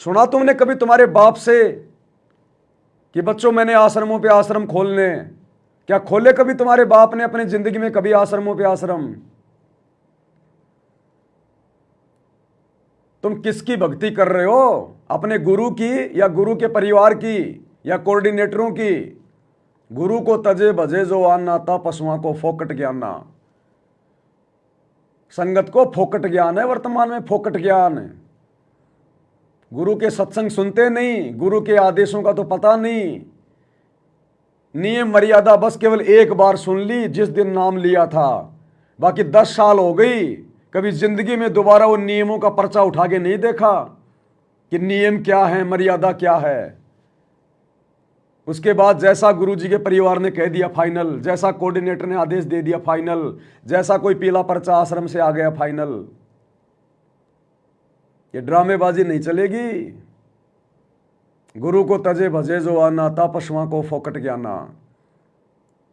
S1: सुना तुमने कभी तुम्हारे बाप से कि बच्चों मैंने आश्रमों पे आश्रम खोलने? क्या खोले कभी तुम्हारे बाप ने अपनी जिंदगी में कभी आश्रमों पे आश्रम? तुम किसकी भक्ति कर रहे हो? अपने गुरु की या गुरु के परिवार की या कोऑर्डिनेटरों की? गुरु को तजे भजे जो आना था, पशुओं को फोकट ज्ञाना। संगत को फोकट ज्ञान है, वर्तमान में फोकट ज्ञान है। गुरु के सत्संग सुनते नहीं, गुरु के आदेशों का तो पता नहीं। नियम मर्यादा बस केवल एक बार सुन ली जिस दिन नाम लिया था, बाकी 10 साल हो गई, कभी जिंदगी में दोबारा उन नियमों का पर्चा उठा के नहीं देखा कि नियम क्या है, मर्यादा क्या है। उसके बाद जैसा गुरुजी के परिवार ने कह दिया फाइनल, जैसा कोऑर्डिनेटर ने आदेश दे दिया फाइनल, जैसा कोई पीला पर्चा आश्रम से आ गया फाइनल। ये ड्रामेबाजी नहीं चलेगी। गुरु को तजे भजे जो आना था, पशुओं को फोकट ज्ञाना।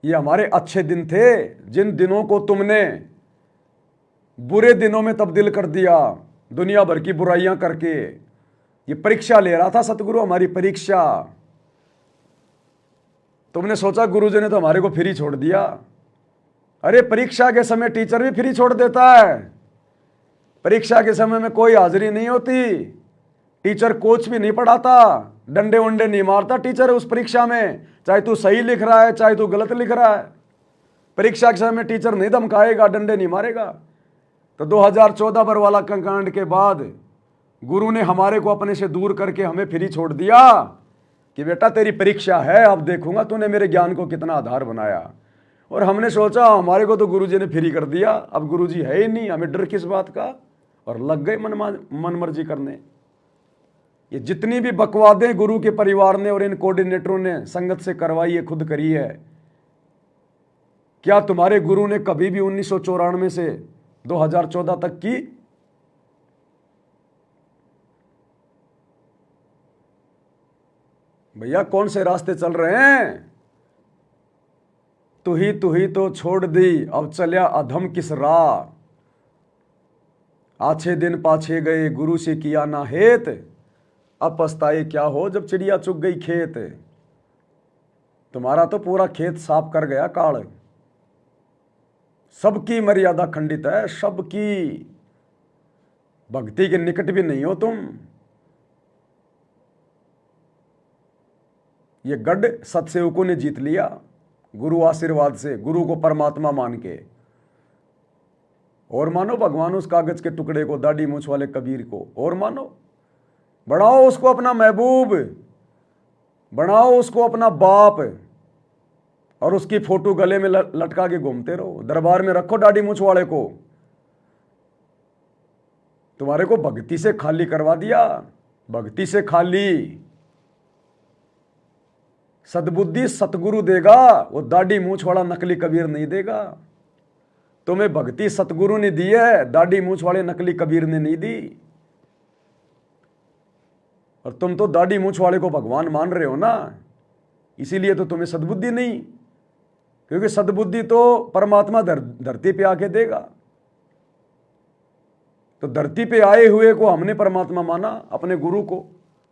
S1: ये हमारे अच्छे दिन थे, जिन दिनों को तुमने बुरे दिनों में तब्दील कर दिया, दुनिया भर की बुराइयां करके। ये परीक्षा ले रहा था सतगुरु, हमारी परीक्षा। तुमने सोचा गुरुजी ने तो हमारे को फ्री छोड़ दिया। अरे परीक्षा के समय टीचर भी फ्री छोड़ देता है। परीक्षा के समय में कोई हाजिरी नहीं होती, टीचर कोच भी नहीं पढ़ाता, डंडे वंडे नहीं मारता टीचर उस परीक्षा में, चाहे तू सही लिख रहा है चाहे तू गलत लिख रहा है। परीक्षा के समय टीचर नहीं धमकाएगा, डंडे नहीं मारेगा। तो 2014 बरवाला कांड के बाद गुरु ने हमारे को अपने से दूर करके हमें फ्री छोड़ दिया कि बेटा तेरी परीक्षा है, अब देखूंगा तूने मेरे ज्ञान को कितना आधार बनाया। और हमने सोचा हमारे को तो गुरुजी ने फ्री कर दिया, अब गुरुजी है ही नहीं, हमें डर किस बात का, और लग गए मन मर्जी करने। ये जितनी भी बकवादें गुरु के परिवार ने और इन कोऑर्डिनेटरों ने संगत से करवाई है, खुद करी है। क्या तुम्हारे गुरु ने कभी भी 1994 से 2014 तक की? भैया कौन से रास्ते चल रहे हैं? तू ही तो छोड़ दी, अब चलिया अधम किस राह। आछे दिन पाछे गए, गुरु से किया ना हेत, अब पछताए क्या हो जब चिड़िया चुग गई खेत। तुम्हारा तो पूरा खेत साफ कर गया काल। सबकी मर्यादा खंडित है, सबकी। भक्ति के निकट भी नहीं हो तुम। ये गढ़ सतसेवकों ने जीत लिया गुरु आशीर्वाद से, गुरु को परमात्मा मान के। और मानो भगवान उस कागज के टुकड़े को, दाढ़ी मूछ वाले कबीर को, और मानो, बनाओ उसको अपना महबूब, बनाओ उसको अपना बाप, और उसकी फोटो गले में लटका के घूमते रहो। दरबार में रखो दाढ़ी मूछ वाले को। तुम्हारे को भक्ति से खाली करवा दिया, भक्ति से खाली। सद्बुद्धि सतगुरु देगा, वो दाढ़ी मूछ वाला नकली कबीर नहीं देगा। तुम्हें भक्ति सतगुरु ने दी है, दाढ़ी मूछ वाले नकली कबीर ने नहीं दी। और तुम तो दाढ़ी मूछ वाले को भगवान मान रहे हो ना, इसीलिए तो तुम्हें सद्बुद्धि नहीं। क्योंकि सद्बुद्धि तो परमात्मा धरती पे आके देगा। तो धरती पे आए हुए को हमने परमात्मा माना, अपने गुरु को,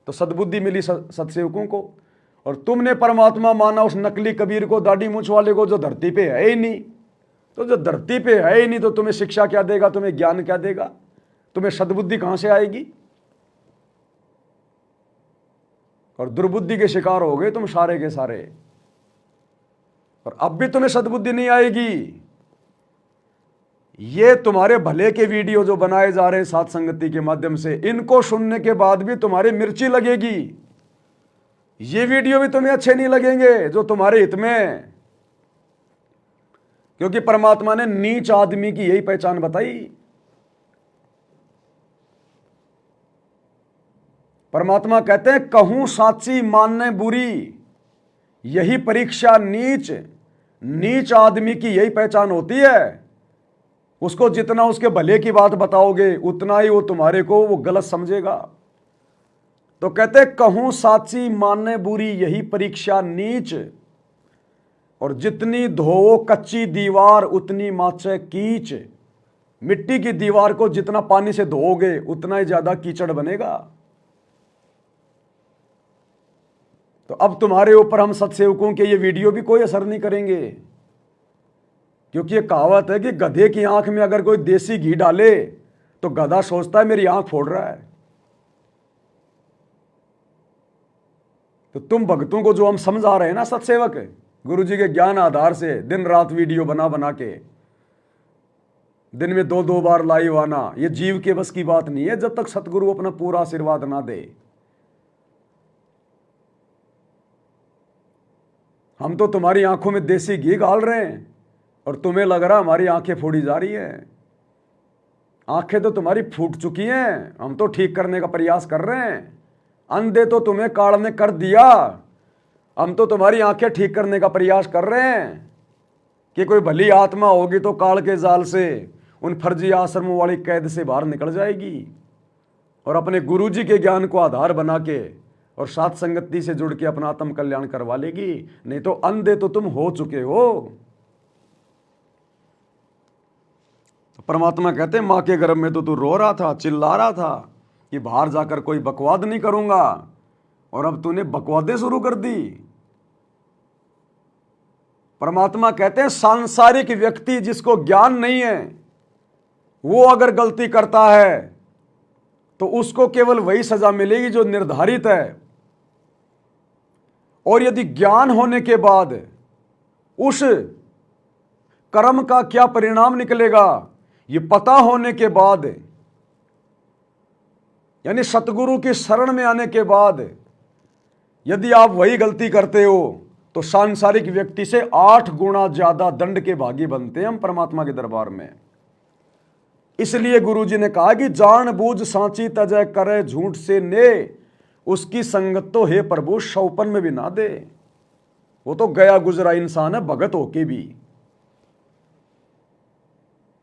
S1: तो सद्बुद्धि मिली सत्सेवकों को। और तुमने परमात्मा माना उस नकली कबीर को, दाढ़ी मूछ वाले को, जो धरती पे है ही नहीं। तो जो धरती पे है ही नहीं तो तुम्हें शिक्षा क्या देगा, तुम्हें ज्ञान क्या देगा, तुम्हें सद्बुद्धि कहां से आएगी? और दुर्बुद्धि के शिकार हो गए तुम सारे के सारे। और अब भी तुम्हें सद्बुद्धि नहीं आएगी। ये तुम्हारे भले के वीडियो जो बनाए जा रहे हैं साथ संगति के माध्यम से, इनको सुनने के बाद भी तुम्हारी मिर्ची लगेगी। ये वीडियो भी तुम्हें अच्छे नहीं लगेंगे जो तुम्हारे हित में है। क्योंकि परमात्मा ने नीच आदमी की यही पहचान बताई। परमात्मा कहते हैं कहूं साची मानने बुरी, यही परीक्षा नीच आदमी की यही पहचान होती है। उसको जितना उसके भले की बात बताओगे उतना ही वो तुम्हारे को वो गलत समझेगा। तो कहते कहूं साची मानने बुरी, यही परीक्षा नीच, और जितनी धोओ कच्ची दीवार उतनी माचे कीच। मिट्टी की दीवार को जितना पानी से धोओगे उतना ही ज्यादा कीचड़ बनेगा। तो अब तुम्हारे ऊपर हम सत्सेवकों के ये वीडियो भी कोई असर नहीं करेंगे। क्योंकि ये कहावत है कि गधे की आंख में अगर कोई देसी घी डाले तो गधा सोचता है मेरी आंख फोड़ रहा है। तो तुम भक्तों को जो हम समझा रहे हैं ना सत्सेवक, गुरु जी के ज्ञान आधार से दिन रात वीडियो बना बना के, दिन में 2-2 बार लाइव आना, ये जीव के बस की बात नहीं है जब तक सतगुरु अपना पूरा आशीर्वाद ना दे। हम तो तुम्हारी आंखों में देसी घी डाल रहे हैं और तुम्हें लग रहा हमारी आंखें फोड़ी जा रही हैं। आंखें तो तुम्हारी फूट चुकी हैं, हम तो ठीक करने का प्रयास कर रहे हैं। अंधे तो तुम्हें काल ने कर दिया, हम तो तुम्हारी आंखें ठीक करने का प्रयास कर रहे हैं कि कोई भली आत्मा होगी तो काल के जाल से उन फर्जी आश्रमों वाली कैद से बाहर निकल जाएगी और अपने गुरु जी के ज्ञान को आधार बना के और साथ संगति से जुड़ के अपना आत्म कल्याण करवा लेगी। नहीं तो अंधे तो तुम हो चुके हो। तो परमात्मा कहते हैं मां के गर्भ में तो तू रो रहा था, चिल्ला रहा था कि बाहर जाकर कोई बकवाद नहीं करूंगा, और अब तूने बकवादें शुरू कर दी। परमात्मा कहते हैं सांसारिक व्यक्ति जिसको ज्ञान नहीं है वो अगर गलती करता है तो उसको केवल वही सजा मिलेगी जो निर्धारित है। और यदि ज्ञान होने के बाद उस कर्म का क्या परिणाम निकलेगा ये पता होने के बाद, यानी सतगुरु की शरण में आने के बाद यदि आप वही गलती करते हो तो सांसारिक व्यक्ति से 8 गुना ज्यादा दंड के भागी बनते हैं हम परमात्मा के दरबार में। इसलिए गुरु जी ने कहा कि जान बूझ सांची तजय करे झूठ से ने, उसकी संगत तो हे प्रभु शौपन में भी ना दे। वो तो गया गुजरा इंसान है भगत होके भी।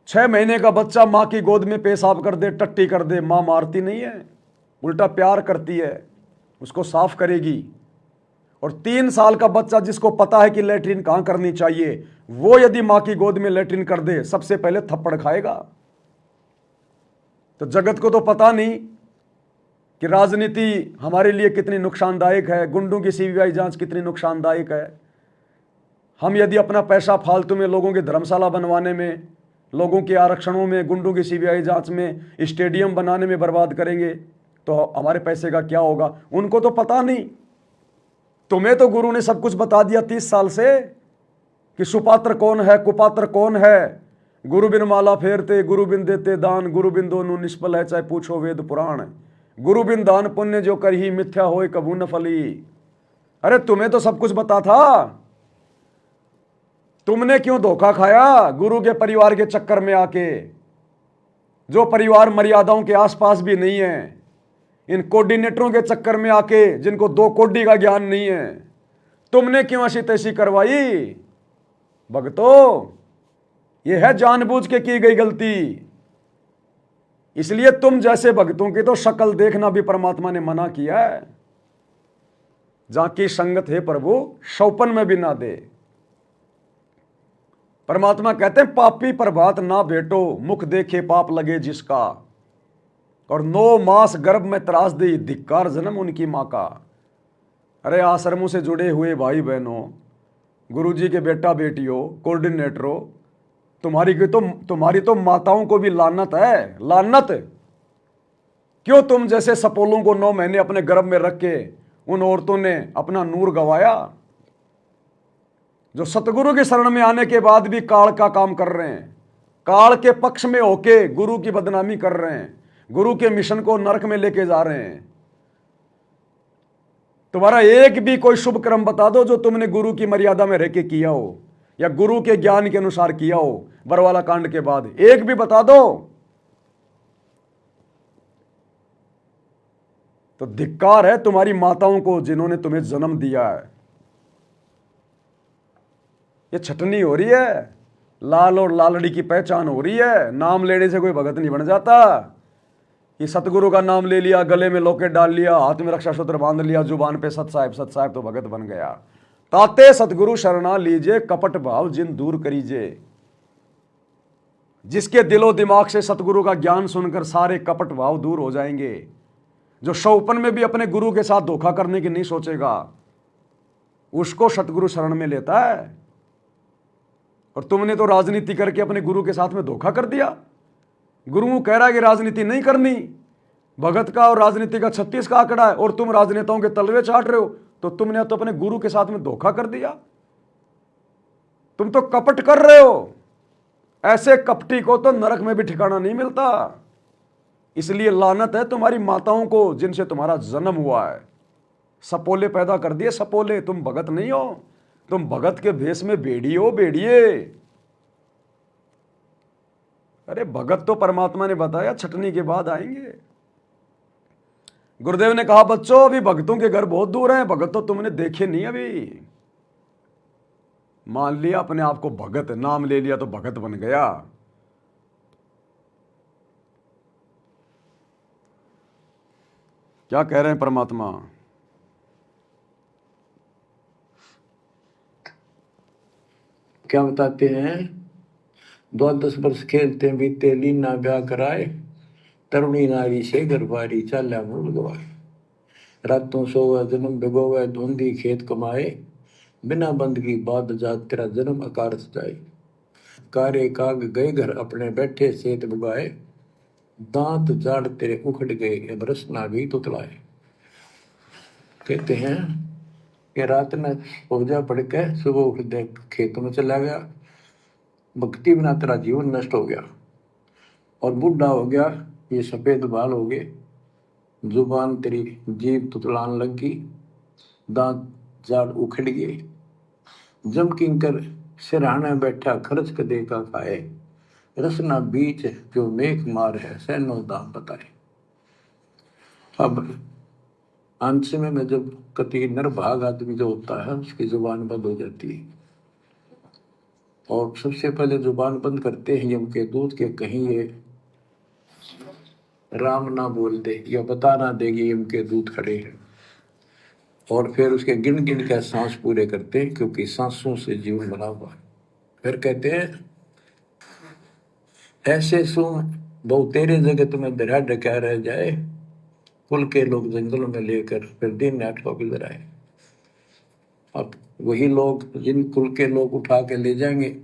S1: 6 महीने का बच्चा मां की गोद में पेशाब कर दे, टट्टी कर दे, मां मारती नहीं है, उल्टा प्यार करती है, उसको साफ करेगी। और 3 साल का बच्चा जिसको पता है कि लेटरिन कहां करनी चाहिए, वो यदि मां की गोद में लेटरिन कर दे सबसे पहले थप्पड़ खाएगा। तो जगत को तो पता नहीं कि राजनीति हमारे लिए कितनी नुकसानदायक है, गुंडों की सीबीआई जांच कितनी नुकसानदायक है। हम यदि अपना पैसा फालतू में लोगों की धर्मशाला बनवाने में, लोगों के आरक्षणों में, गुंडों की सीबीआई जांच में, स्टेडियम बनाने में बर्बाद करेंगे तो हमारे पैसे का क्या होगा। उनको तो पता नहीं। तुम्हें तो गुरु ने सब कुछ बता दिया 30 साल से कि सुपात्र कौन है, कुपात्र कौन है। गुरु बिन माला फेरते, गुरु बिन देते दान, गुरु बिन दोनों निष्फल है चाहे पूछो वेद पुराण। गुरु बिन दान पुण्य जो कर ही मिथ्या होए कबू न फली। अरे तुम्हें तो सब कुछ बता था, तुमने क्यों धोखा खाया गुरु के परिवार के चक्कर में आके, जो परिवार मर्यादाओं के आसपास भी नहीं है। इन कोऑर्डिनेटरों के चक्कर में आके जिनको 2 कोडी का ज्ञान नहीं है, तुमने क्यों ऐसी तैसी करवाई। भक्तों ये है जानबूझ के की गई गलती। इसलिए तुम जैसे भक्तों की तो शक्ल देखना भी परमात्मा ने मना किया है। जहां की संगत है प्रभु शौपन में भी ना दे। परमात्मा कहते हैं पापी प्रभात ना भेटो, मुख देखे पाप लगे जिसका, और 9 मास गर्भ में त्रास दे धिक्कार जन्म उनकी मां का। अरे आश्रमों से जुड़े हुए भाई बहनों, गुरुजी के बेटा बेटियों, कोऑर्डिनेटरों, तुम्हारी तो माताओं को भी लानत है, लानत। क्यों तुम जैसे सपोलों को 9 महीने अपने गर्भ में रख के उन औरतों ने अपना नूर गंवाया, जो सतगुरु के शरण में आने के बाद भी काल का काम कर रहे हैं, काल के पक्ष में होके गुरु की बदनामी कर रहे हैं, गुरु के मिशन को नरक में लेके जा रहे हैं। तुम्हारा एक भी कोई शुभ कर्म बता दो जो तुमने गुरु की मर्यादा में रह के किया हो या गुरु के ज्ञान के अनुसार किया हो, बरवाला कांड के बाद एक भी बता दो। तो धिक्कार है तुम्हारी माताओं को जिन्होंने तुम्हें जन्म दिया है। ये छटनी हो रही है, लाल और लालड़ी की पहचान हो रही है। नाम लेने से कोई भगत नहीं बन जाता। ये सतगुरु का नाम ले लिया, गले में लॉकेट डाल लिया, हाथ में रक्षा सूत्र बांध लिया, जुबान पे सत साहिब तो भगत बन गया। ताते सतगुरु शरणा लीजिए, कपट भाव जिन दूर करीजिए। जिसके दिलो दिमाग से सतगुरु का ज्ञान सुनकर सारे कपट भाव दूर हो जाएंगे, जो शौपन में भी अपने गुरु के साथ धोखा करने की नहीं सोचेगा, उसको सतगुरु शरण में लेता है। और तुमने तो राजनीति करके अपने गुरु के साथ में धोखा कर दिया। गुरु कह रहा है कि राजनीति नहीं करनी, भगत का और राजनीति का 36 का आंकड़ा है, और तुम राजनेताओं के तलवे चाट रहे हो। तो तुमने तो अपने गुरु के साथ में धोखा कर दिया, तुम तो कपट कर रहे हो। ऐसे कपटी को तो नरक में भी ठिकाना नहीं मिलता। इसलिए लानत है तुम्हारी माताओं को जिनसे तुम्हारा जन्म हुआ है। सपोले पैदा कर दिए, सपोले। तुम भगत नहीं हो, तुम भगत के भेष में भेड़िए हो, भेड़िए। अरे भगत तो परमात्मा ने बताया छटनी के बाद आएंगे। गुरुदेव ने कहा बच्चों अभी भगतों के घर बहुत दूर हैं, भगत तो तुमने देखे नहीं। अभी मान लिया अपने आप को भगत, नाम ले लिया तो भगत बन गया। क्या कह रहे हैं परमात्मा?
S2: क्या बताते हैं? 12 वर्ष खेलते बीते, लीना ब्याह कराए, तरुणी नारी से घरबारी चाल्या मूल गवाए। रातों सोवा जन्म भिगोवे, धुंधी खेत कमाए, बिना बंद की बात जात तेरा जन्म अकारत जाए। कारे काग गए घर अपने बैठे सेत बुगाए, दांत जाड़ तेरे उखड़ गए बरसना भी तुतलाए। कहते हैं कि रात में पूजा पढ़ के सुबह उठ दे खेत में चला गया, भक्ति बिना तेरा जीवन नष्ट हो गया, और बूढ़ा हो गया, ये सफेद बाल हो गए, जुबान तेरी जीभ तुतलान लगी, दांत जाड़ उखड़ गए, जम किंकर सिरहाने बैठा खर्च क दे का खाए, रसना बीच जो मेघ मार है सैनो दाम बताए। अब अंश में जब कति निर्भाग आदमी जो होता है उसकी जुबान बंद हो जाती है, और सबसे पहले जुबान बंद करते हैं यम के दूत के कहीं ये राम ना बोल दे या बता ना देगी यम के दूत खड़े हैं, और फिर उसके गिन गिन के सांस पूरे करते हैं, क्योंकि सांसों से जीवन बना हुआ है। फिर कहते हैं ऐसे सुन बहु तेरे जगत में दरिया डका रह जाए, कुल के लोग जंगलों में लेकर फिर दिन रात को गुजराए। अब वही लोग जिन कुल के लोग उठा के ले जाएंगे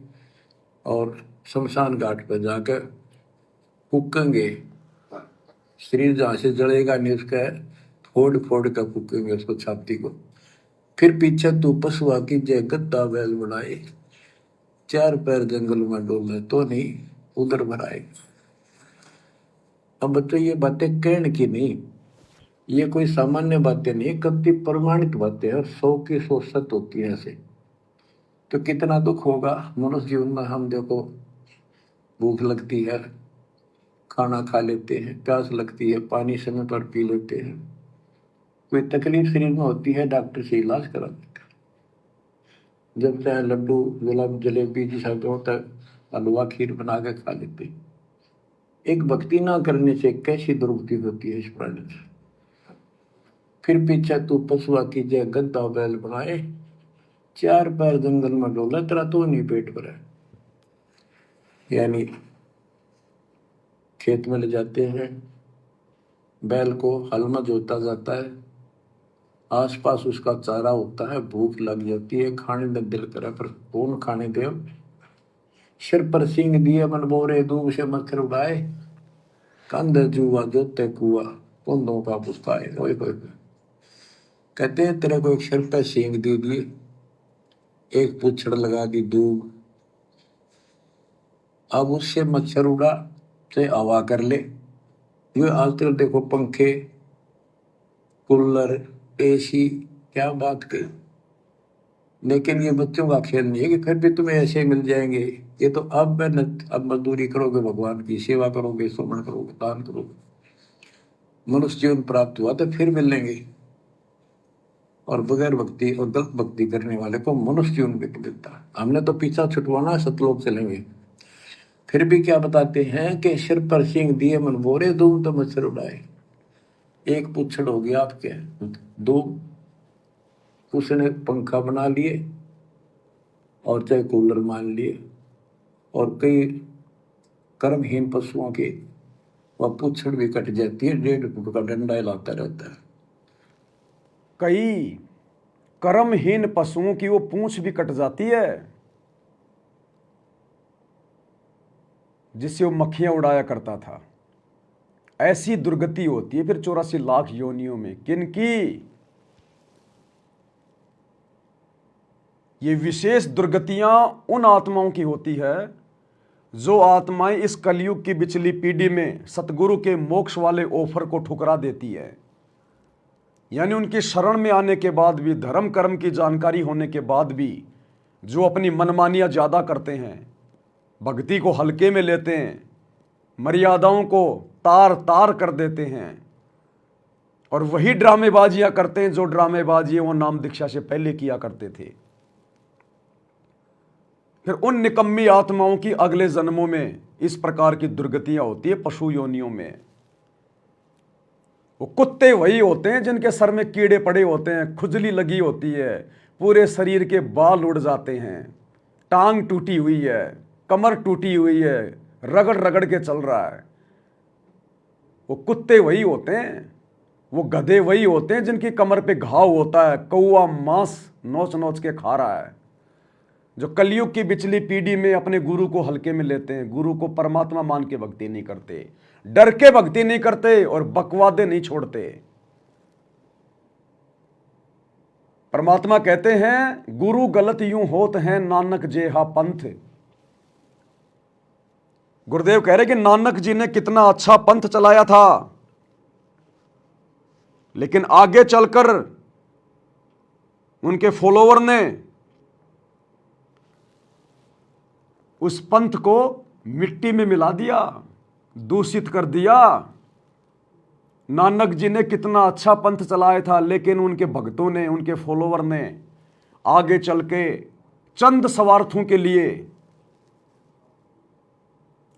S2: और शमशान घाट पर जाकर फूकेंगे, शरीर जहाँ से जलेगा नहीं उसका फोड़ फोड़ कर फूकेंगे उसको, छाती को। फिर पीछे तू पशुआ की जय गद्दा बैल बनाए, 4 पैर जंगल में डोले तो नहीं उधर भराए। अब बच्चों ये बातें कहने की नहीं, ये कोई सामान्य बातें नहीं, कति प्रमाणित बातें हैं, 100 की 100 सत्य होती है ऐसे। तो कितना दुख होगा मनुष्य जीवन में। हम देखो भूख लगती है खाना खा लेते हैं, प्यास लगती है पानी समय पर पी लेते हैं, कोई तकलीफ शरीर में होती है डॉक्टर से इलाज करा देते हैं, जब चाहे लड्डू गुलाब जलेबी जिस होता है हलवा खीर बना के खा लेते हैं। एक भक्ति ना करने से कैसी दुर्गति होती है इस प्राणी से। फिर पीछे तू पशुआ की जय गद्दा बैल बनाए, 4 पैर जंगल में डोला तेरा तो नहीं पेट भरा। यानी खेत में ले जाते हैं, बैल को हल में जोता जाता है, आसपास उसका चारा होता है, भूख लग जाती है, खाने में दिल करे पर कौन खाने दे। सिर पर सिंह दिए मन बोरे, दूब से मच्छर उड़ाए, कंधे जुआ जोते कुआ, कुंदों का पुस्ताए। कहते हैं तेरे को एक सिर पे सींग दे दिए, एक पूछड़ लगा दी दूब, अब उससे मच्छर उड़ा चाहे हवा कर ले। ये आजकल देखो पंखे, कूलर, एसी, क्या बात कही। लेकिन ये बच्चों का खेल नहीं है कि फिर भी तुम्हें ऐसे मिल जाएंगे। ये तो अब मेहनत, अब मजदूरी करोगे, भगवान की सेवा करोगे, सुमन करोगे, दान करोगे, मनुष्य जीवन प्राप्त हुआ तो फिर मिलेंगे। और बगैर भक्ति और गलत भक्ति करने वाले को मनुष्य जीवन भी मिलता है। हमने तो पीछा छुटवाना, सतलोक चलेंगे। फिर भी क्या बताते हैं कि सिर पर सींग दिए मन बोरे, दूम तो मच्छर उड़ाए। एक पुच्छड़ हो गया आपके, दो उसने पंखा बना लिए और चाहे कूलर मान लिए, और कई कर्महीन पशुओं की वह पुच्छड़ भी कट जाती है, 1.5 फुट का डंडा हिलाता रहता है।
S1: कई कर्महीन पशुओं की वो पूंछ भी कट जाती है जिससे वो मक्खियां उड़ाया करता था। ऐसी दुर्गति होती है फिर 84 लाख योनियों में। किनकी? ये विशेष दुर्गतियां उन आत्माओं की होती है जो आत्माएं इस कलयुग की बिचली पीढ़ी में सतगुरु के मोक्ष वाले ऑफर को ठुकरा देती है। यानी उनकी शरण में आने के बाद भी, धर्म कर्म की जानकारी होने के बाद भी जो अपनी मनमानियां ज्यादा करते हैं, भक्ति को हल्के में लेते हैं, मर्यादाओं को तार तार कर देते हैं, और वही ड्रामेबाजियां करते हैं जो ड्रामेबाजी वो नाम दीक्षा से पहले किया करते थे। फिर उन निकम्मी आत्माओं की अगले जन्मों में इस प्रकार की दुर्गतियां होती है पशु योनियों में। वो कुत्ते वही होते हैं जिनके सर में कीड़े पड़े होते हैं, खुजली लगी होती है, पूरे शरीर के बाल उड़ जाते हैं, टांग टूटी हुई है, कमर टूटी हुई है, रगड़ रगड़ के चल रहा है। वो कुत्ते वही होते हैं, वो गधे वही होते हैं जिनकी कमर पे घाव होता है, कौवा मांस नोच नोच के खा रहा है। जो कलयुग की बिचली पीढ़ी में अपने गुरु को हल्के में लेते हैं, गुरु को परमात्मा मान के भक्ति नहीं करते, डर के भक्ति नहीं करते और बकवादे नहीं छोड़ते। परमात्मा कहते हैं गुरु गलत यूं होत हैं नानक जेहा पंथ। गुरुदेव कह रहे कि नानक जी ने कितना अच्छा पंथ चलाया था, लेकिन आगे चलकर उनके फॉलोवर ने उस पंथ को मिट्टी में मिला दिया, दूषित कर दिया। नानक जी ने कितना अच्छा पंथ चलाया था, लेकिन उनके भक्तों ने, उनके फॉलोवर ने आगे चल के चंद स्वार्थों के लिए,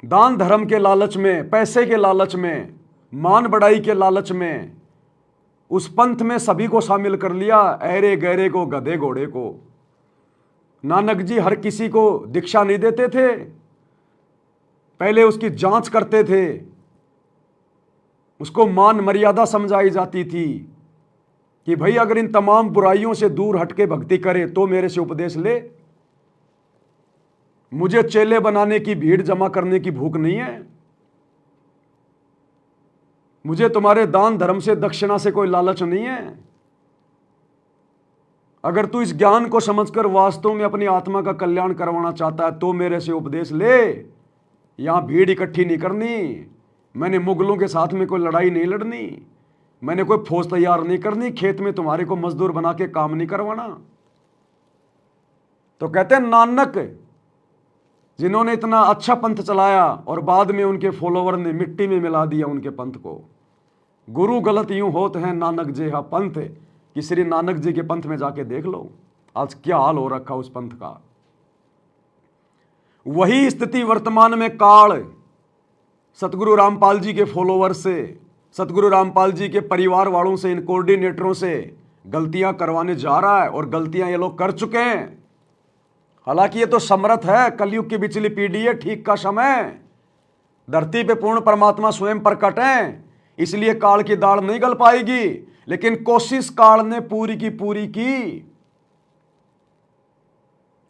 S1: दान धर्म के लालच में, पैसे के लालच में, मान बढ़ाई के लालच में उस पंथ में सभी को शामिल कर लिया, ऐरे गहरे को, गधे घोड़े को। नानक जी हर किसी को दीक्षा नहीं देते थे, पहले उसकी जांच करते थे, उसको मान मर्यादा समझाई जाती थी कि भाई अगर इन तमाम बुराइयों से दूर हटके भक्ति करे तो मेरे से उपदेश ले। मुझे चेले बनाने की, भीड़ जमा करने की भूख नहीं है, मुझे तुम्हारे दान धर्म से, दक्षिणा से कोई लालच नहीं है। अगर तू इस ज्ञान को समझकर वास्तव में अपनी आत्मा का कल्याण करवाना चाहता है तो मेरे से उपदेश ले। यहां भीड़ इकट्ठी नहीं करनी, मैंने मुगलों के साथ में कोई लड़ाई नहीं लड़नी, मैंने कोई फौज तैयार नहीं करनी, खेत में तुम्हारे को मजदूर बना के काम नहीं करवाना। तो कहते हैं नानक जिन्होंने इतना अच्छा पंथ चलाया और बाद में उनके फॉलोवर ने मिट्टी में मिला दिया उनके पंथ को। गुरु गलत यूं होत हैं नानक जेहा पंथ, कि श्री नानक जी के पंथ में जाके देख लो आज क्या हाल हो रखा उस पंथ का। वही स्थिति वर्तमान में काल सतगुरु रामपाल जी के फॉलोवर से, सतगुरु रामपाल जी के परिवार वालों से, इन कोऑर्डिनेटरों से गलतियां करवाने जा रहा है, और गलतियां ये लोग कर चुके हैं। हालांकि ये तो समर्थ है, कलयुग की बिचली पीढ़ी है, ठीक का समय, धरती पे पूर्ण परमात्मा स्वयं प्रकट हैं, इसलिए काल की दाढ़ नहीं गल पाएगी। लेकिन कोशिश काल ने पूरी की पूरी की,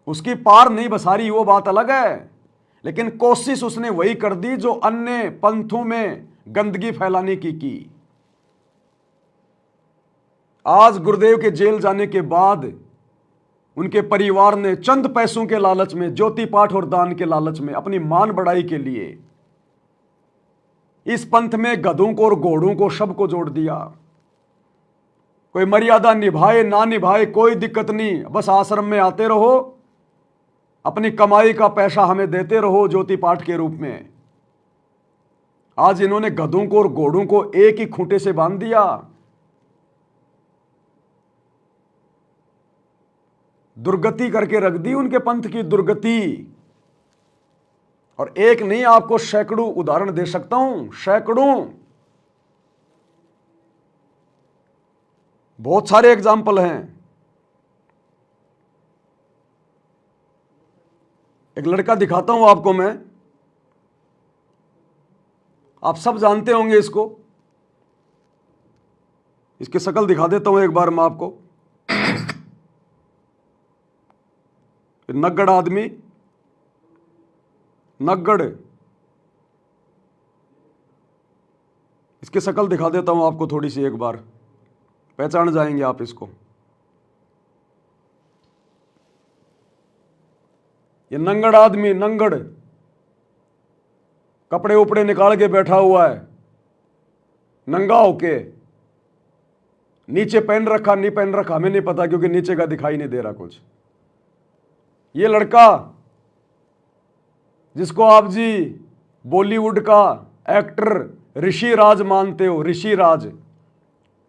S1: उसकी पार नहीं बसारी वो बात अलग है, लेकिन कोशिश उसने वही कर दी जो अन्य पंथों में गंदगी फैलाने की। आज गुरुदेव के जेल जाने के बाद उनके परिवार ने चंद पैसों के लालच में, ज्योति पाठ और दान के लालच में, अपनी मान बढ़ाई के लिए इस पंथ में गधों को और घोड़ों को, सबको जोड़ दिया। कोई मर्यादा निभाए ना निभाए कोई दिक्कत नहीं, बस आश्रम में आते रहो, अपनी कमाई का पैसा हमें देते रहो ज्योति पाठ के रूप में। आज इन्होंने गधों को और घोड़ों को एक ही खूंटे से बांध दिया। दुर्गति करके रख दी उनके पंथ की, दुर्गति। और एक नहीं, आपको सैकड़ों उदाहरण दे सकता हूं, सैकड़ों, बहुत सारे एग्जाम्पल हैं। एक लड़का दिखाता हूं आपको मैं, आप सब जानते होंगे इसको, इसकी शक्ल दिखा देता हूं एक बार मैं आपको। नग्गड़ आदमी, नग्गड़, इसकी शक्ल दिखा देता हूं आपको थोड़ी सी, एक बार पहचान जाएंगे आप इसको। ये नंगड़ आदमी, नंगड़, कपड़े उपड़े निकाल के बैठा हुआ है, नंगा होके, नीचे पहन रखा नहीं पहन रखा हमें नहीं पता, क्योंकि नीचे का दिखाई नहीं दे रहा कुछ। ये लड़का जिसको आप जी बॉलीवुड का एक्टर ऋषि राज मानते हो, ऋषि राज,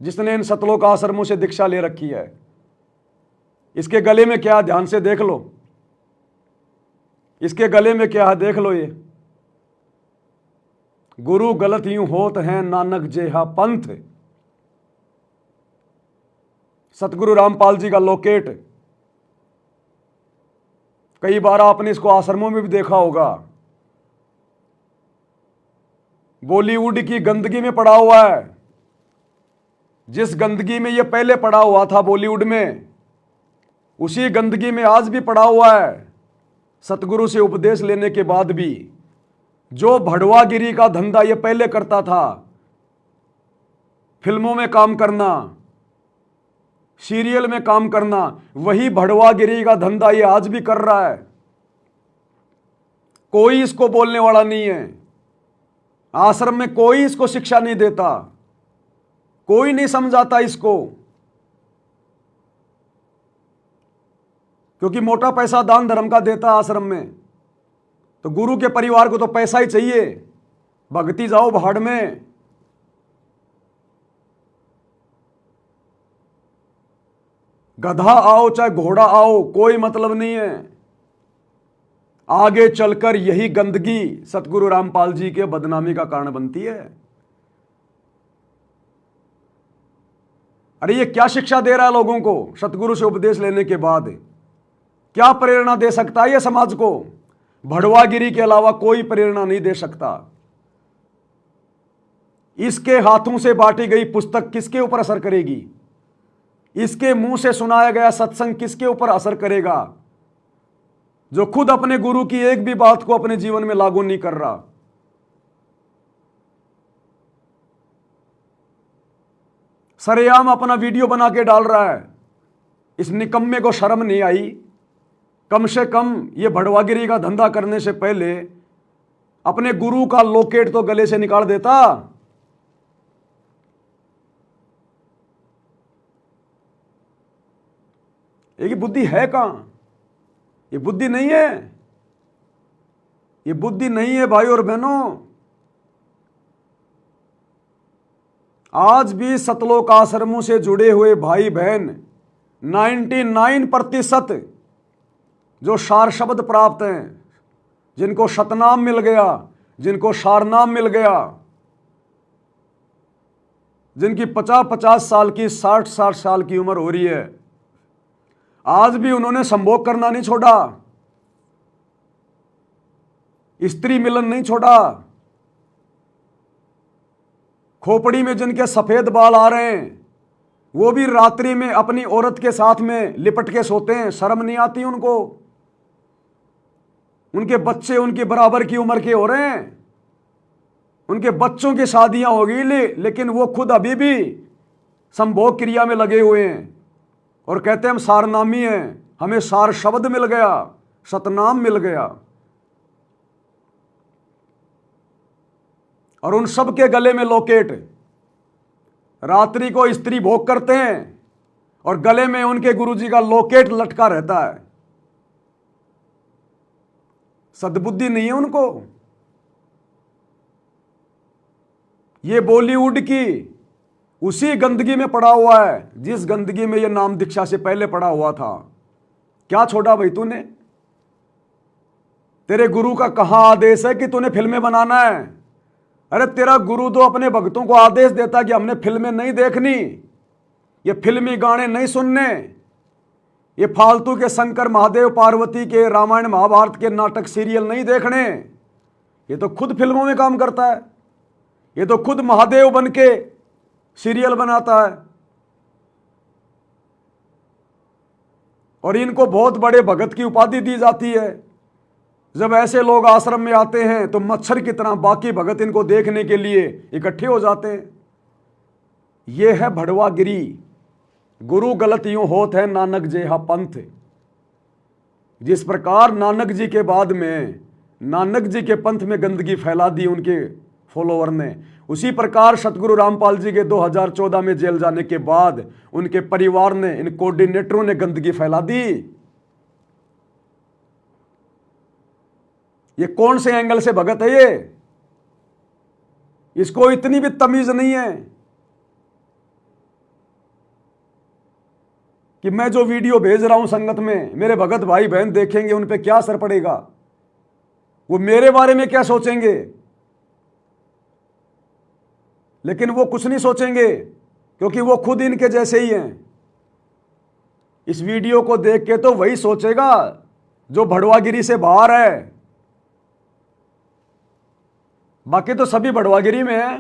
S1: जिसने इन सतलोक आश्रमों से दीक्षा ले रखी है, इसके गले में क्या है ध्यान से देख लो, इसके गले में क्या है देख लो। ये गुरु गलत यूं होत हैं नानक जेहा पंथ, सतगुरु रामपाल जी का लोकेट। कई बार आपने इसको आश्रमों में भी देखा होगा। बॉलीवुड की गंदगी में पड़ा हुआ है, जिस गंदगी में ये पहले पड़ा हुआ था बॉलीवुड में, उसी गंदगी में आज भी पड़ा हुआ है। सतगुरु से उपदेश लेने के बाद भी जो भड़वागिरी का धंधा ये पहले करता था, फिल्मों में काम करना, सीरियल में काम करना, वही भड़वागिरी का धंधा ये आज भी कर रहा है। कोई इसको बोलने वाला नहीं है, आश्रम में कोई इसको शिक्षा नहीं देता, कोई नहीं समझाता इसको, क्योंकि मोटा पैसा दान धर्म का देता आश्रम में। तो गुरु के परिवार को तो पैसा ही चाहिए, भक्ति जाओ भाड़ में। गधा आओ चाहे घोड़ा आओ, कोई मतलब नहीं है। आगे चलकर यही गंदगी सतगुरु रामपाल जी के बदनामी का कारण बनती है। अरे ये क्या शिक्षा दे रहा है लोगों को सतगुरु से उपदेश लेने के बाद? क्या प्रेरणा दे सकता है ये समाज को? भड़वागिरी के अलावा कोई प्रेरणा नहीं दे सकता। इसके हाथों से बांटी गई पुस्तक किसके ऊपर असर करेगी? इसके मुंह से सुनाया गया सत्संग किसके ऊपर असर करेगा, जो खुद अपने गुरु की एक भी बात को अपने जीवन में लागू नहीं कर रहा? सरेआम अपना वीडियो बना के डाल रहा है। इस निकम्मे को शर्म नहीं आई? कम से कम ये भड़वागिरी का धंधा करने से पहले अपने गुरु का लोकेट तो गले से निकाल देता। ये बुद्धि है कहां? ये बुद्धि नहीं है, ये बुद्धि नहीं है भाई और बहनों। आज भी सतलोक आश्रमों से जुड़े हुए भाई बहन 99% जो सार शब्द प्राप्त हैं, जिनको शतनाम मिल गया, जिनको सारनाम मिल गया, जिनकी 50-50 साल की 60-60 साल की उम्र हो रही है, आज भी उन्होंने संभोग करना नहीं छोड़ा, स्त्री मिलन नहीं छोड़ा। खोपड़ी में जिनके सफेद बाल आ रहे हैं, वो भी रात्रि में अपनी औरत के साथ में लिपट के सोते हैं। शर्म नहीं आती उनको? उनके बच्चे उनके बराबर की उम्र के हो रहे हैं, उनके बच्चों की शादियां हो गई, लेकिन वो खुद अभी भी संभोग क्रिया में लगे हुए हैं और कहते हैं हम सारनामी हैं, हमें सार शब्द मिल गया, सतनाम मिल गया। और उन सब के गले में लॉकेट, रात्रि को स्त्री भोग करते हैं और गले में उनके गुरुजी का लॉकेट लटका रहता है। सद्बुद्धि नहीं है उनको। ये बॉलीवुड की उसी गंदगी में पड़ा हुआ है जिस गंदगी में ये नाम दीक्षा से पहले पड़ा हुआ था। क्या छोड़ा भाई तूने? तेरे गुरु का कहां आदेश है कि तूने फिल्में बनाना है? अरे तेरा गुरु तो अपने भक्तों को आदेश देता कि हमने फिल्में नहीं देखनी, ये फिल्मी गाने नहीं सुनने, ये फालतू के शंकर महादेव पार्वती के रामायण महाभारत के नाटक सीरियल नहीं देखने। ये तो खुद फिल्मों में काम करता है, ये तो खुद महादेव बन के सीरियल बनाता है। और इनको बहुत बड़े भगत की उपाधि दी जाती है। जब ऐसे लोग आश्रम में आते हैं तो मच्छर की तरह बाकी भगत इनको देखने के लिए इकट्ठे हो जाते हैं। यह है भड़वागिरी। गुरु गलत यूं होत है नानक जेहा पंथ। जिस प्रकार नानक जी के बाद में नानक जी के पंथ में गंदगी फैला दी उनके फॉलोअर ने, उसी प्रकार सतगुरु रामपाल जी के 2014 में जेल जाने के बाद उनके परिवार ने, इन कोऑर्डिनेटरों ने गंदगी फैला दी। ये कौन से एंगल से भगत है ये? इसको इतनी भी तमीज नहीं है कि मैं जो वीडियो भेज रहा हूं संगत में मेरे भगत भाई बहन देखेंगे, उन पे क्या असर पड़ेगा, वो मेरे बारे में क्या सोचेंगे। लेकिन वो कुछ नहीं सोचेंगे क्योंकि वो खुद इनके जैसे ही हैं। इस वीडियो को देख के तो वही सोचेगा जो भड़वागिरी से बाहर है। बाकी तो सभी भड़वागिरी में है।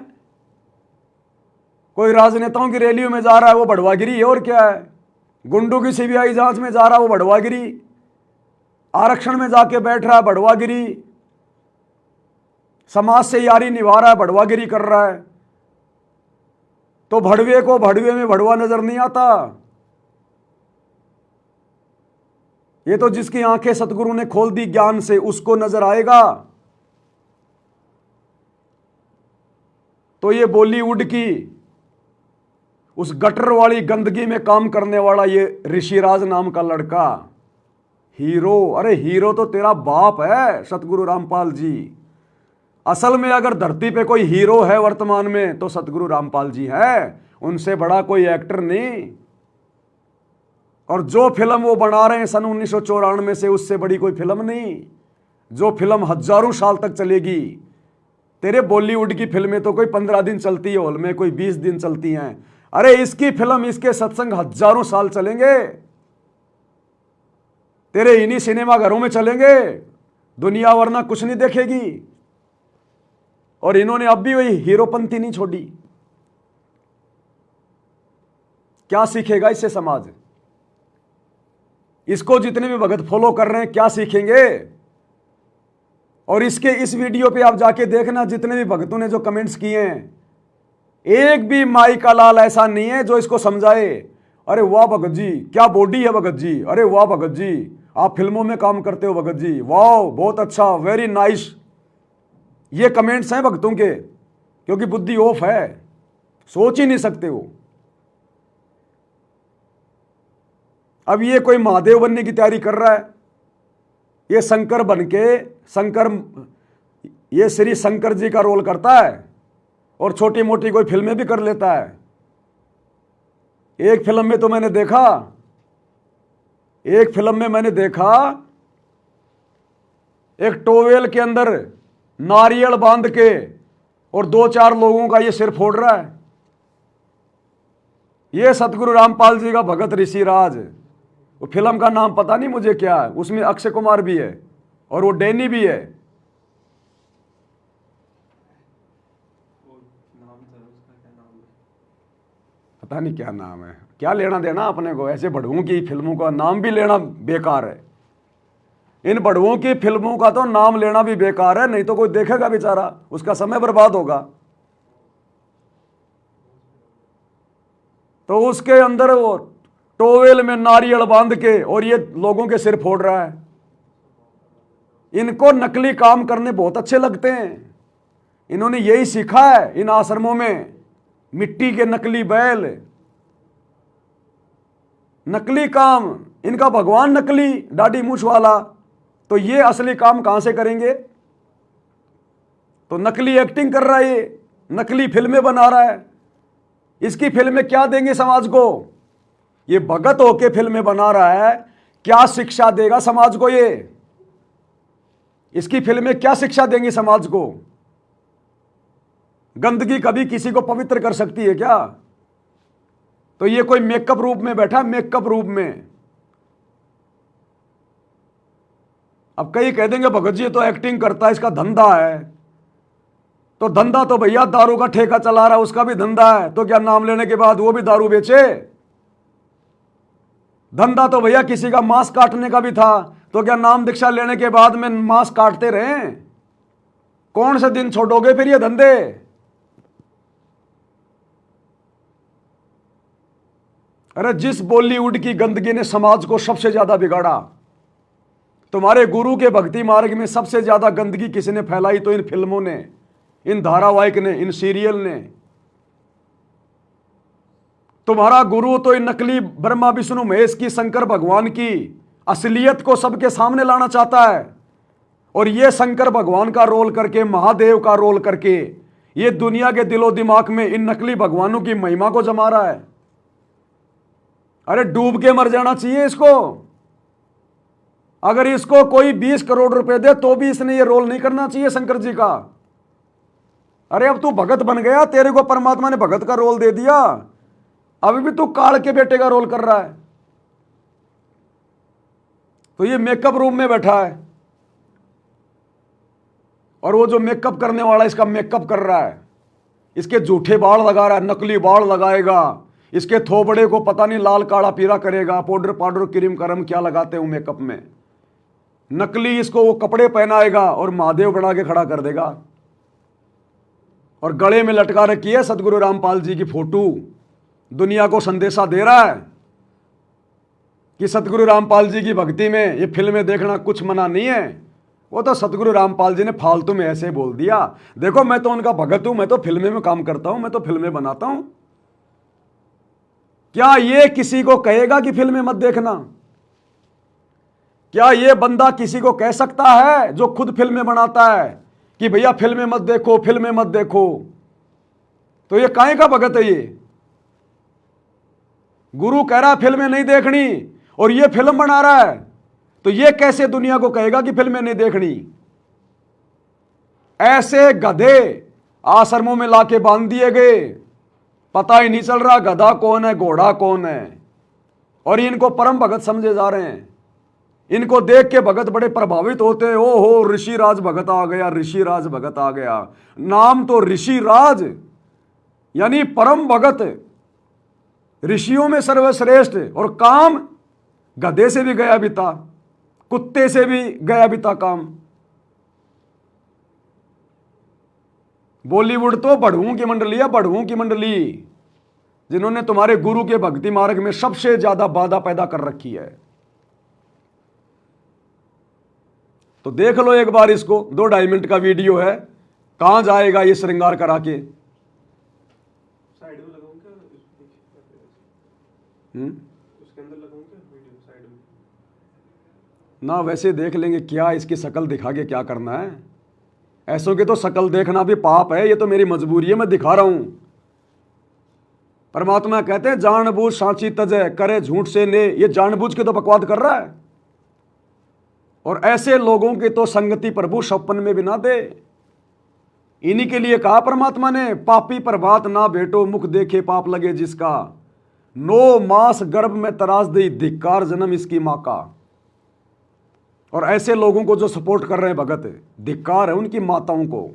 S1: कोई राजनेताओं की रैलियों में जा रहा है वो भड़वागिरी है, और क्या है। गुंडों की सीबीआई जांच में जा रहा है वो भड़वागिरी, आरक्षण में जाके बैठ रहा है भड़वागिरी, समाज से यारी निभा रहा है भड़वागिरी कर रहा है। तो भड़वे को भड़वे में भड़वा नजर नहीं आता। ये तो जिसकी आंखें सतगुरु ने खोल दी ज्ञान से उसको नजर आएगा। तो ये बॉलीवुड की उस गटर वाली गंदगी में काम करने वाला ये ऋषिराज नाम का लड़का हीरो, अरे हीरो तो तेरा बाप है सतगुरु रामपाल जी। असल में अगर धरती पे कोई हीरो है वर्तमान में तो सतगुरु रामपाल जी है, उनसे बड़ा कोई एक्टर नहीं। और जो फिल्म वो बना रहे हैं सन 1994 से, उससे बड़ी कोई फिल्म नहीं। जो फिल्म हजारों साल तक चलेगी। तेरे बॉलीवुड की फिल्में तो कोई 15 दिन चलती है हॉल में, कोई 20 दिन चलती हैं। अरे इसकी फिल्म, इसके सत्संग हजारों साल चलेंगे। तेरे इन्हीं सिनेमा घरों में चलेंगे, दुनिया वरना कुछ नहीं देखेगी। और इन्होंने अब भी वही हीरोपंथी नहीं छोड़ी। क्या सीखेगा इससे समाज? इसको जितने भी भगत फॉलो कर रहे हैं क्या सीखेंगे? और इसके इस वीडियो पे आप जाके देखना, जितने भी भक्तों ने जो कमेंट्स किए हैं, एक भी माई का लाल ऐसा नहीं है जो इसको समझाए अरे वाह भगत जी, क्या बॉडी है भगत जी, अरे वाह भगत जी, आप फिल्मों में काम करते हो भगत जी, वाह बहुत अच्छा, वेरी नाइस। ये कमेंट्स हैं भक्तों के, क्योंकि बुद्धि ऑफ है, सोच ही नहीं सकते हो। अब ये कोई महादेव बनने की तैयारी कर रहा है, ये शंकर बन के शंकर, ये श्री शंकर जी का रोल करता है और छोटी मोटी कोई फिल्में भी कर लेता है। एक फिल्म में तो मैंने देखा, एक फिल्म में मैंने देखा एक टोवेल के अंदर नारियल बांध के और 2-4 लोगों का ये सिर फोड़ रहा है। ये सतगुरु रामपाल जी का भगत ऋषिराज। वो फिल्म का नाम पता नहीं मुझे क्या है, उसमें अक्षय कुमार भी है और वो डैनी भी है। पता नहीं क्या नाम है, क्या लेना देना अपने को। ऐसे भड़वों की फिल्मों का नाम भी लेना बेकार है। इन भड़वों की फिल्मों का तो नाम लेना भी बेकार है, नहीं तो कोई देखेगा बेचारा, उसका समय बर्बाद होगा। तो उसके अंदर वो टोवेल में नारियल बांध के और ये लोगों के सिर फोड़ रहा है। इनको नकली काम करने बहुत अच्छे लगते हैं। इन्होंने यही सीखा है इन आश्रमों में, मिट्टी के नकली बैल, नकली काम। इनका भगवान नकली दाढ़ी मूछ वाला, तो ये असली काम कहां से करेंगे? तो नकली एक्टिंग कर रहा है, ये नकली फिल्में बना रहा है। इसकी फिल्में क्या देंगे समाज को? ये भगत होके फिल्में बना रहा है, क्या शिक्षा देगा समाज को? ये इसकी फिल्में क्या शिक्षा देंगी समाज को? गंदगी कभी किसी को पवित्र कर सकती है क्या? तो ये कोई मेकअप रूप में बैठा, मेकअप रूप में। अब कई कह देंगे भगत जी तो एक्टिंग करता है, इसका धंधा है। तो धंधा तो भैया दारू का ठेका चला रहा है, उसका भी धंधा है। तो क्या नाम लेने के बाद वो भी दारू बेचे? धंधा तो भैया किसी का मांस काटने का भी था, तो क्या नाम दीक्षा लेने के बाद में मांस काटते रहे? कौन से दिन छोड़ोगे फिर ये धंधे? अरे जिस बॉलीवुड की गंदगी ने समाज को सबसे ज्यादा बिगाड़ा, तुम्हारे गुरु के भक्ति मार्ग में सबसे ज्यादा गंदगी किसने फैलाई? तो इन फिल्मों ने, इन धारावाहिक ने, इन सीरियल ने। तुम्हारा गुरु तो इन नकली ब्रह्मा विष्णु महेश की, शंकर भगवान की असलियत को सबके सामने लाना चाहता है। और ये शंकर भगवान का रोल करके, महादेव का रोल करके, ये दुनिया के दिलो दिमाग में इन नकली भगवानों की महिमा को जमा रहा है। अरे डूब के मर जाना चाहिए इसको। अगर इसको कोई 20 करोड़ रुपए दे तो भी इसने ये रोल नहीं करना चाहिए शंकर जी का। अरे अब तू भगत बन गया, तेरे को परमात्मा ने भगत का रोल दे दिया, अभी भी तू काल के बेटे का रोल कर रहा है। तो ये मेकअप रूम में बैठा है, और वो जो मेकअप करने वाला इसका मेकअप कर रहा है, इसके झूठे बाल लगा रहा है, नकली बाल लगाएगा, इसके थोबड़े को पता नहीं लाल काला पीला करेगा, पाउडर पाउडर क्रीम करम क्या लगाते हो मेकअप में, नकली इसको वो कपड़े पहनाएगा और महादेव बना के खड़ा कर देगा। और गले में लटका रखी है सदगुरु रामपाल जी की फोटो। दुनिया को संदेशा दे रहा है कि सतगुरु रामपाल जी की भक्ति में ये फिल्में देखना कुछ मना नहीं है। वो तो सतगुरु रामपाल जी ने फालतू में ऐसे बोल दिया, देखो मैं तो उनका भगत हूं, मैं तो फिल्में में काम करता हूं, मैं तो फिल्में बनाता हूं। क्या ये किसी को कहेगा कि फिल्में मत देखना? क्या ये बंदा किसी को कह सकता है जो खुद फिल्में बनाता है कि भैया फिल्में मत देखो, फिल्में मत देखो? तो ये काहे का भगत है? ये गुरु कह रहा है फिल्में नहीं देखनी और ये फिल्म बना रहा है, तो ये कैसे दुनिया को कहेगा कि फिल्में नहीं देखनी? ऐसे गधे आश्रमों में लाके बांध दिए गए, पता ही नहीं चल रहा गधा कौन है, घोड़ा कौन है। और इनको परम भगत समझे जा रहे हैं। इनको देख के भगत बड़े प्रभावित होते हैं, ओ हो ऋषिराज भगत आ गया, ऋषिराज भगत आ गया। नाम तो ऋषिराज यानी परम भगत, ऋषियों में सर्वश्रेष्ठ, और काम गधे से भी गया बीता, कुत्ते से भी गया बीता काम। बॉलीवुड तो बढ़ुओं की मंडली है, बढ़ुओं की मंडली, जिन्होंने तुम्हारे गुरु के भक्ति मार्ग में सबसे ज्यादा बाधा पैदा कर रखी है। तो देख लो एक बार इसको, 2-2.5 मिनट का वीडियो है, कहां जाएगा ये श्रृंगार करा के।
S3: साइड में लगाऊं क्या उसके अंदर लगाऊं क्या वीडियो साइड में?
S1: ना वैसे देख लेंगे, क्या इसकी शक्ल दिखा के क्या करना है? ऐसों की तो शक्ल देखना भी पाप है, ये तो मेरी मजबूरी है, मैं दिखा रहा हूं। परमात्मा कहते हैं जानबूझ सांची तजय करे झूठ से ने, ये जानबूझ के तो बकवाद कर रहा है। और ऐसे लोगों की तो संगति प्रभु सपन में भी ना दे। इन्हीं के लिए कहा परमात्मा ने, पापी प्रभात ना बेटो मुख देखे पाप लगे जिसका, 9 मास गर्भ में तराश दी धिक्कार जन्म इसकी मां का। और ऐसे लोगों को जो सपोर्ट कर रहे हैं भगत, धिक्कार है उनकी माताओं को।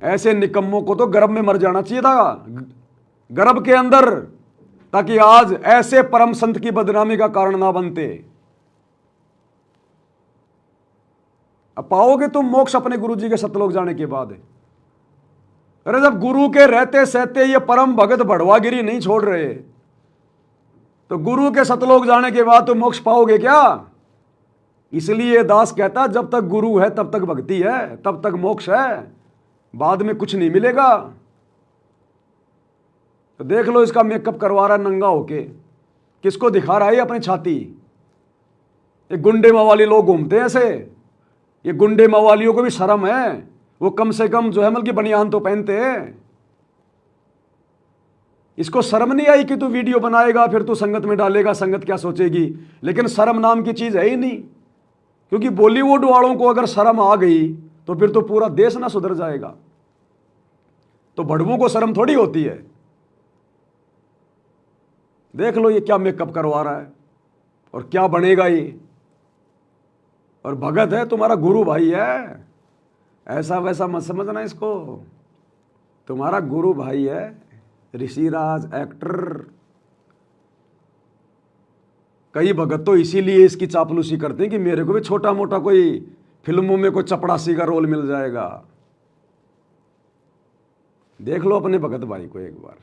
S1: ऐसे निकम्मों को तो गर्भ में मर जाना चाहिए था, गर्भ के अंदर, ताकि आज ऐसे परम संत की बदनामी का कारण ना बनते। अब पाओगे तुम मोक्ष अपने गुरु जी के सतलोक जाने के बाद। अरे जब गुरु के रहते सहते ये परम भगत भड़वागिरी नहीं छोड़ रहे, तो गुरु के सतलोक जाने के बाद तो मोक्ष पाओगे क्या? इसलिए दास कहता जब तक गुरु है तब तक भक्ति है, तब तक मोक्ष है, बाद में कुछ नहीं मिलेगा। तो देख लो इसका मेकअप करवा रहा है नंगा होके, किसको दिखा रहा है अपनी छाती? ये गुंडे मवाली लोग घूमते हैं ऐसे, ये गुंडे मवालियों को भी शर्म है, वो कम से कम जो है मतलब की बनियान तो पहनते हैं। इसको शर्म नहीं आई कि तू वीडियो बनाएगा फिर तू संगत में डालेगा, संगत क्या सोचेगी? लेकिन शर्म नाम की चीज है ही नहीं, क्योंकि बॉलीवुड वालों को अगर शर्म आ गई तो फिर तो पूरा देश ना सुधर जाएगा। तो भड़वों को शर्म थोड़ी होती है। देख लो ये क्या मेकअप करवा रहा है और क्या बनेगा ये। और भगत है, तुम्हारा गुरु भाई है, ऐसा वैसा मत समझना इसको, तुम्हारा गुरु भाई है, ऋषिराज एक्टर। कई भगत तो इसीलिए इसकी चापलूसी करते हैं कि मेरे को भी छोटा मोटा कोई फिल्मों में कोई चपड़ासी का रोल मिल जाएगा। देख लो अपने भगत भाई को एक बार।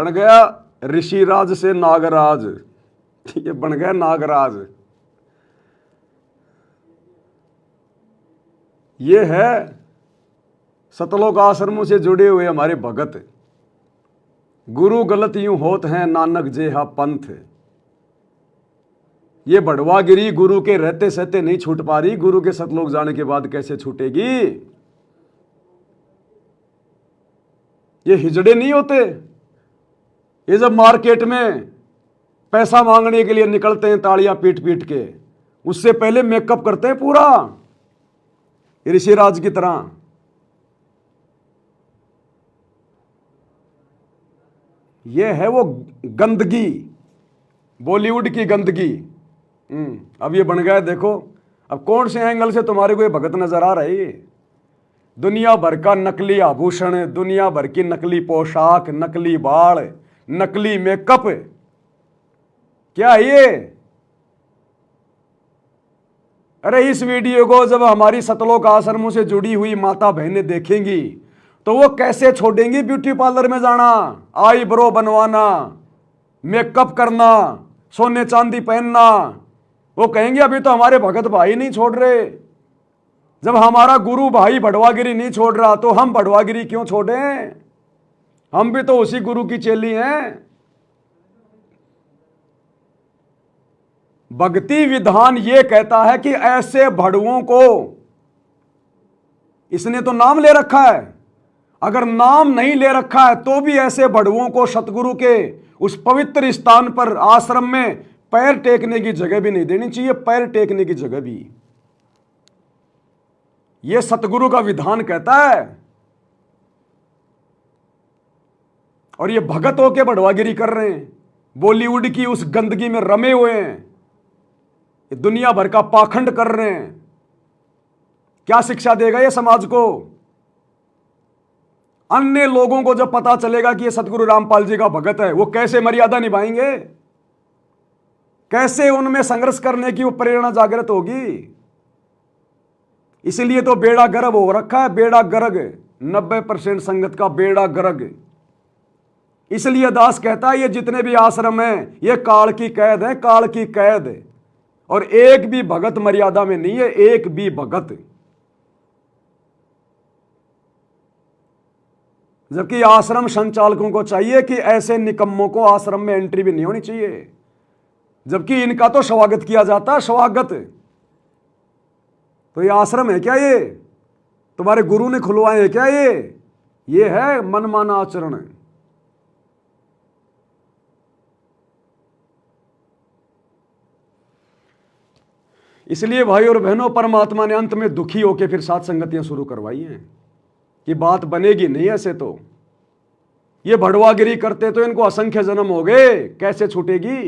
S1: बन गया ऋषिराज से नागराज, ये बन गया नागराज। ये है सतलोक आश्रमों से जुड़े हुए हमारे भगत। गुरु गलत यूं होत हैं नानक जेहा पंथ। ये बड़वागिरी गुरु के रहते सहते नहीं छूट पा रही, गुरु के सतलोक जाने के बाद कैसे छूटेगी। ये हिजड़े नहीं होते, ये जब मार्केट में पैसा मांगने के लिए निकलते हैं तालियां पीट पीट के, उससे पहले मेकअप करते हैं पूरा ऋषिराज की तरह। ये है वो गंदगी, बॉलीवुड की गंदगी। अब ये बन गया, देखो अब कौन से एंगल से तुम्हारे को ये भगत नजर आ रही है। दुनिया भर का नकली आभूषण, दुनिया भर की नकली पोशाक, नकली बाल, नकली मेकअप, क्या है ये। अरे इस वीडियो को जब हमारी सतलोक आश्रमों से जुड़ी हुई माता बहनें देखेंगी तो वो कैसे छोड़ेंगी ब्यूटी पार्लर में जाना, आईब्रो बनवाना, मेकअप करना, सोने चांदी पहनना। वो कहेंगे अभी तो हमारे भगत भाई नहीं छोड़ रहे। जब हमारा गुरु भाई बड़वागिरी नहीं छोड़ रहा तो हम बड़वागिरी क्यों छोड़ें? हम भी तो उसी गुरु की चेली हैं। भक्ति विधान ये कहता है कि ऐसे भड़ुओं को, इसने तो नाम ले रखा है, अगर नाम नहीं ले रखा है तो भी ऐसे भड़ुओं को सतगुरु के उस पवित्र स्थान पर आश्रम में पैर टेकने की जगह भी नहीं देनी चाहिए, पैर टेकने की जगह भी। यह सतगुरु का विधान कहता है। और ये भगत होके बड़वागिरी कर रहे हैं, बॉलीवुड की उस गंदगी में रमे हुए हैं, ये दुनिया भर का पाखंड कर रहे हैं। क्या शिक्षा देगा ये समाज को? अन्य लोगों को जब पता चलेगा कि ये सतगुरु रामपाल जी का भगत है, वो कैसे मर्यादा निभाएंगे, कैसे उनमें संघर्ष करने की वो प्रेरणा जागृत होगी। इसलिए तो बेड़ा गर्क हो रखा है, बेड़ा गर्क, 90% संगत का बेड़ा गर्क। इसलिए दास कहता है ये जितने भी आश्रम हैं ये काल की कैद है, काल की कैद। और एक भी भगत मर्यादा में नहीं है, एक भी भगत। जबकि आश्रम संचालकों को चाहिए कि ऐसे निकम्मों को आश्रम में एंट्री भी नहीं होनी चाहिए, जबकि इनका तो स्वागत किया जाता है, स्वागत। तो ये आश्रम है क्या? ये तुम्हारे गुरु ने खुलवाए हैं क्या? ये है मनमाना आचरण। इसलिए भाई और बहनों, परमात्मा ने अंत में दुखी होकर फिर सात संगतियां शुरू करवाई हैं कि बात बनेगी नहीं ऐसे। तो ये भड़वागिरी करते तो इनको असंख्य जन्म हो गए, कैसे छूटेगी?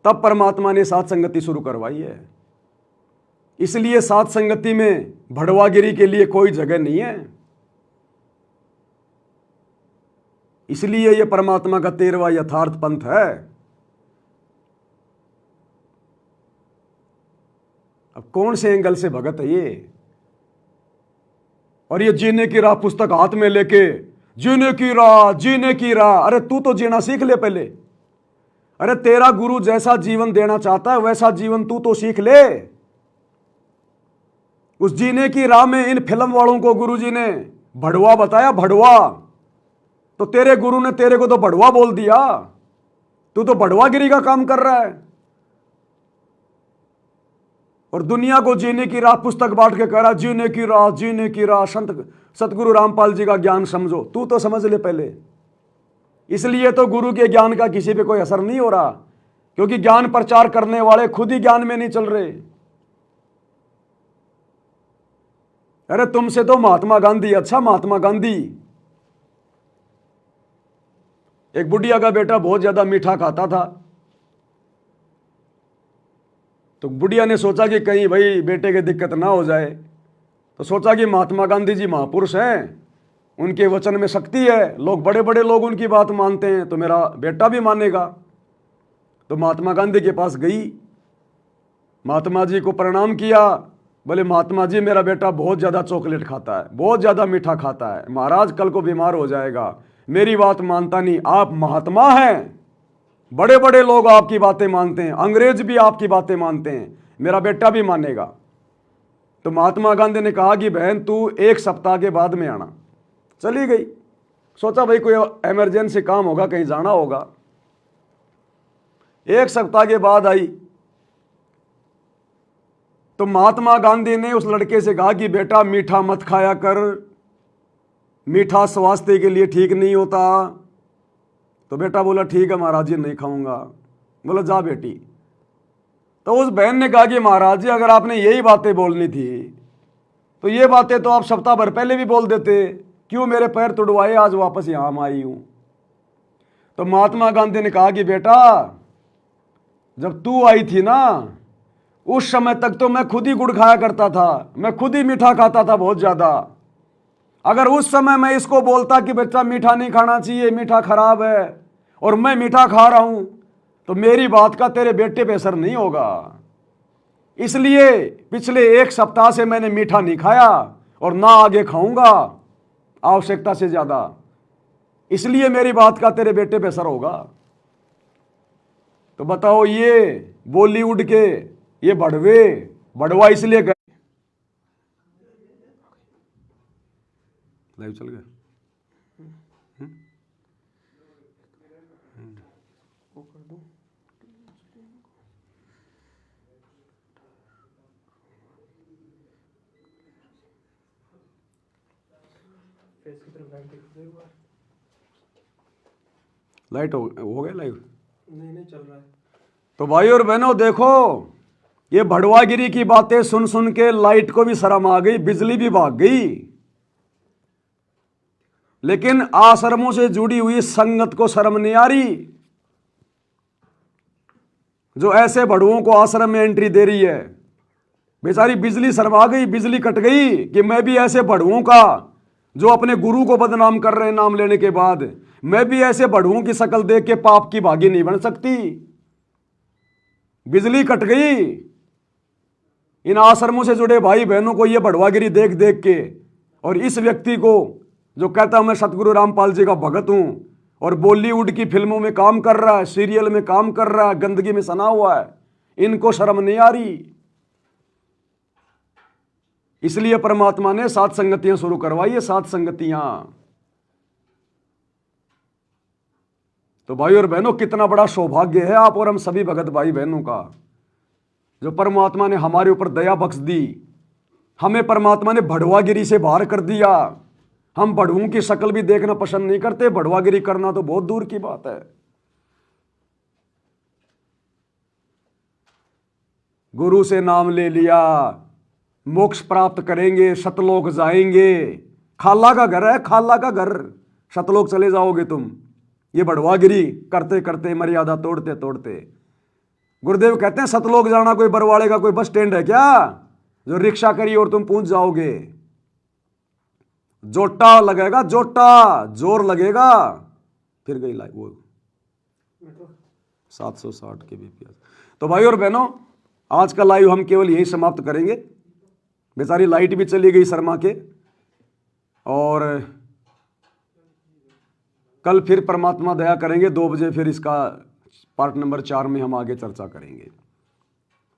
S1: तब परमात्मा ने सात संगति शुरू करवाई है। इसलिए सात संगति में भड़वागिरी के लिए कोई जगह नहीं है। इसलिए यह परमात्मा का 13वां यथार्थ पंथ है। अब कौन से एंगल से भगत है ये? और ये जीने की राह पुस्तक हाथ में लेके, जीने की राह, जीने की राह। अरे तू तो जीना सीख ले पहले। अरे तेरा गुरु जैसा जीवन देना चाहता है वैसा जीवन तू तो सीख ले। उस जीने की राह में इन फिल्म वालों को गुरुजी ने भड़वा बताया, भड़वा। तो तेरे गुरु ने तेरे को तो भड़वा बोल दिया। तू तो भड़वागिरी का काम कर रहा है और दुनिया को जीने की राह पुस्तक बांट के कह रहा जीने की राह, जीने की राह। संत सतगुरु रामपाल जी का ज्ञान समझो। तू तो समझ ले पहले। इसलिए तो गुरु के ज्ञान का किसी पे कोई असर नहीं हो रहा, क्योंकि ज्ञान प्रचार करने वाले खुद ही ज्ञान में नहीं चल रहे। अरे तुमसे तो महात्मा गांधी अच्छा। महात्मा गांधी, एक बुढ़िया का बेटा बहुत ज्यादा मीठा खाता था, तो बुढ़िया ने सोचा कि कहीं भाई बेटे की दिक्कत ना हो जाए, तो सोचा कि महात्मा गांधी जी महापुरुष हैं, उनके वचन में शक्ति है, लोग बड़े बड़े लोग उनकी बात मानते हैं, तो मेरा बेटा भी मानेगा। तो महात्मा गांधी के पास गई, महात्मा जी को प्रणाम किया। बोले महात्मा जी मेरा बेटा बहुत ज़्यादा चॉकलेट खाता है, बहुत ज़्यादा मीठा खाता है, महाराज कल को बीमार हो जाएगा, मेरी बात मानता नहीं। आप महात्मा हैं, बड़े बड़े लोग आपकी बातें मानते हैं, अंग्रेज भी आपकी बातें मानते हैं, मेरा बेटा भी मानेगा। तो महात्मा गांधी ने कहा कि बहन तू 1 सप्ताह के बाद में आना। चली गई, सोचा भाई कोई इमरजेंसी काम होगा, कहीं जाना होगा। 1 सप्ताह के बाद आई तो महात्मा गांधी ने उस लड़के से कहा कि बेटा मीठा मत खाया कर, मीठा स्वास्थ्य के लिए ठीक नहीं होता। तो बेटा बोला ठीक है महाराज जी, नहीं खाऊंगा। बोला जा बेटी। तो उस बहन ने कहा कि महाराज जी अगर आपने यही बातें बोलनी थी तो ये बातें तो आप सप्ताह भर पहले भी बोल देते, क्यों मेरे पैर तुड़वाए, आज वापस यहां मैं आई हूं। तो महात्मा गांधी ने कहा कि बेटा जब तू आई थी ना उस समय तक तो मैं खुद ही गुड़ खाया करता था, मैं खुद ही मीठा खाता था बहुत ज्यादा। अगर उस समय मैं इसको बोलता कि बच्चा मीठा नहीं खाना चाहिए, मीठा खराब है, और मैं मीठा खा रहा हूं, तो मेरी बात का तेरे बेटे पे असर नहीं होगा। इसलिए पिछले 1 सप्ताह से मैंने मीठा नहीं खाया और ना आगे खाऊंगा आवश्यकता से ज्यादा, इसलिए मेरी बात का तेरे बेटे पे असर होगा। तो बताओ ये बॉलीवुड के ये बढ़वा इसलिए गए। लाइव चल गया।
S3: वो कर दूं। फेस की तरफ बैठ के एक बार।
S1: लाइट हो गया लाइव।
S3: नहीं चल रहा है।
S1: तो भाई और बहनों देखो, ये भड़वागिरी की बातें सुन सुन के लाइट को भी शर्म आ गई, बिजली भी भाग गई। लेकिन आश्रमों से जुड़ी हुई संगत को शर्म नहीं आ रही, जो ऐसे भड़ुओं को आश्रम में एंट्री दे रही है। बेचारी बिजली शर्मा गई, बिजली कट गई कि मैं भी ऐसे भड़ुओं का, जो अपने गुरु को बदनाम कर रहे हैं नाम लेने के बाद, मैं भी ऐसे भड़ुओं की शक्ल देख के पाप की भागी नहीं बन सकती। बिजली कट गई। इन आश्रमों से जुड़े भाई बहनों को यह भड़वागिरी देख देख के, और इस व्यक्ति को जो कहता हूं मैं सतगुरु रामपाल जी का भगत हूं और बॉलीवुड की फिल्मों में काम कर रहा है, सीरियल में काम कर रहा है, गंदगी में सना हुआ है, इनको शर्म नहीं आ रही। इसलिए परमात्मा ने 7 संगतियां शुरू करवाई है, 7 संगतियां। तो भाई और बहनों कितना बड़ा सौभाग्य है आप और हम सभी भगत भाई बहनों का, जो परमात्मा ने हमारे ऊपर दया बख्श दी। हमें परमात्मा ने भड़वागिरी से बाहर कर दिया। हम भड़ुओं की शक्ल भी देखना पसंद नहीं करते, भड़वागिरी करना तो बहुत दूर की बात है। गुरु से नाम ले लिया, मोक्ष प्राप्त करेंगे, सतलोक जाएंगे। खाला का घर है, खाला का घर, सतलोक चले जाओगे तुम। ये भड़वागिरी करते करते, मर्यादा तोड़ते तोड़ते। गुरुदेव कहते हैं सतलोक जाना कोई बरवाड़े का कोई बस स्टैंड है क्या, जो रिक्शा करी और तुम पहुंच जाओगे। जोटा लगेगा, जोटा जोर लगेगा, फिर गई लाइव वो 760 के बीपीएस। तो भाई और बहनों आज का लाइव हम केवल यही समाप्त करेंगे। बेचारी लाइट भी चली गई शर्मा के, और कल फिर परमात्मा दया करेंगे 2 बजे, फिर इसका पार्ट नंबर 4 में हम आगे चर्चा करेंगे।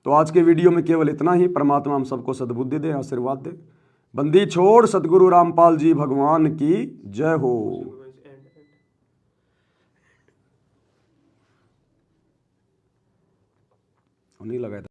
S1: तो आज के वीडियो में केवल इतना ही। परमात्मा हम सबको सद्बुद्धि दे, आशीर्वाद दे। बंदी छोड़ सतगुरु रामपाल जी भगवान की जय हो। नहीं लगाया था।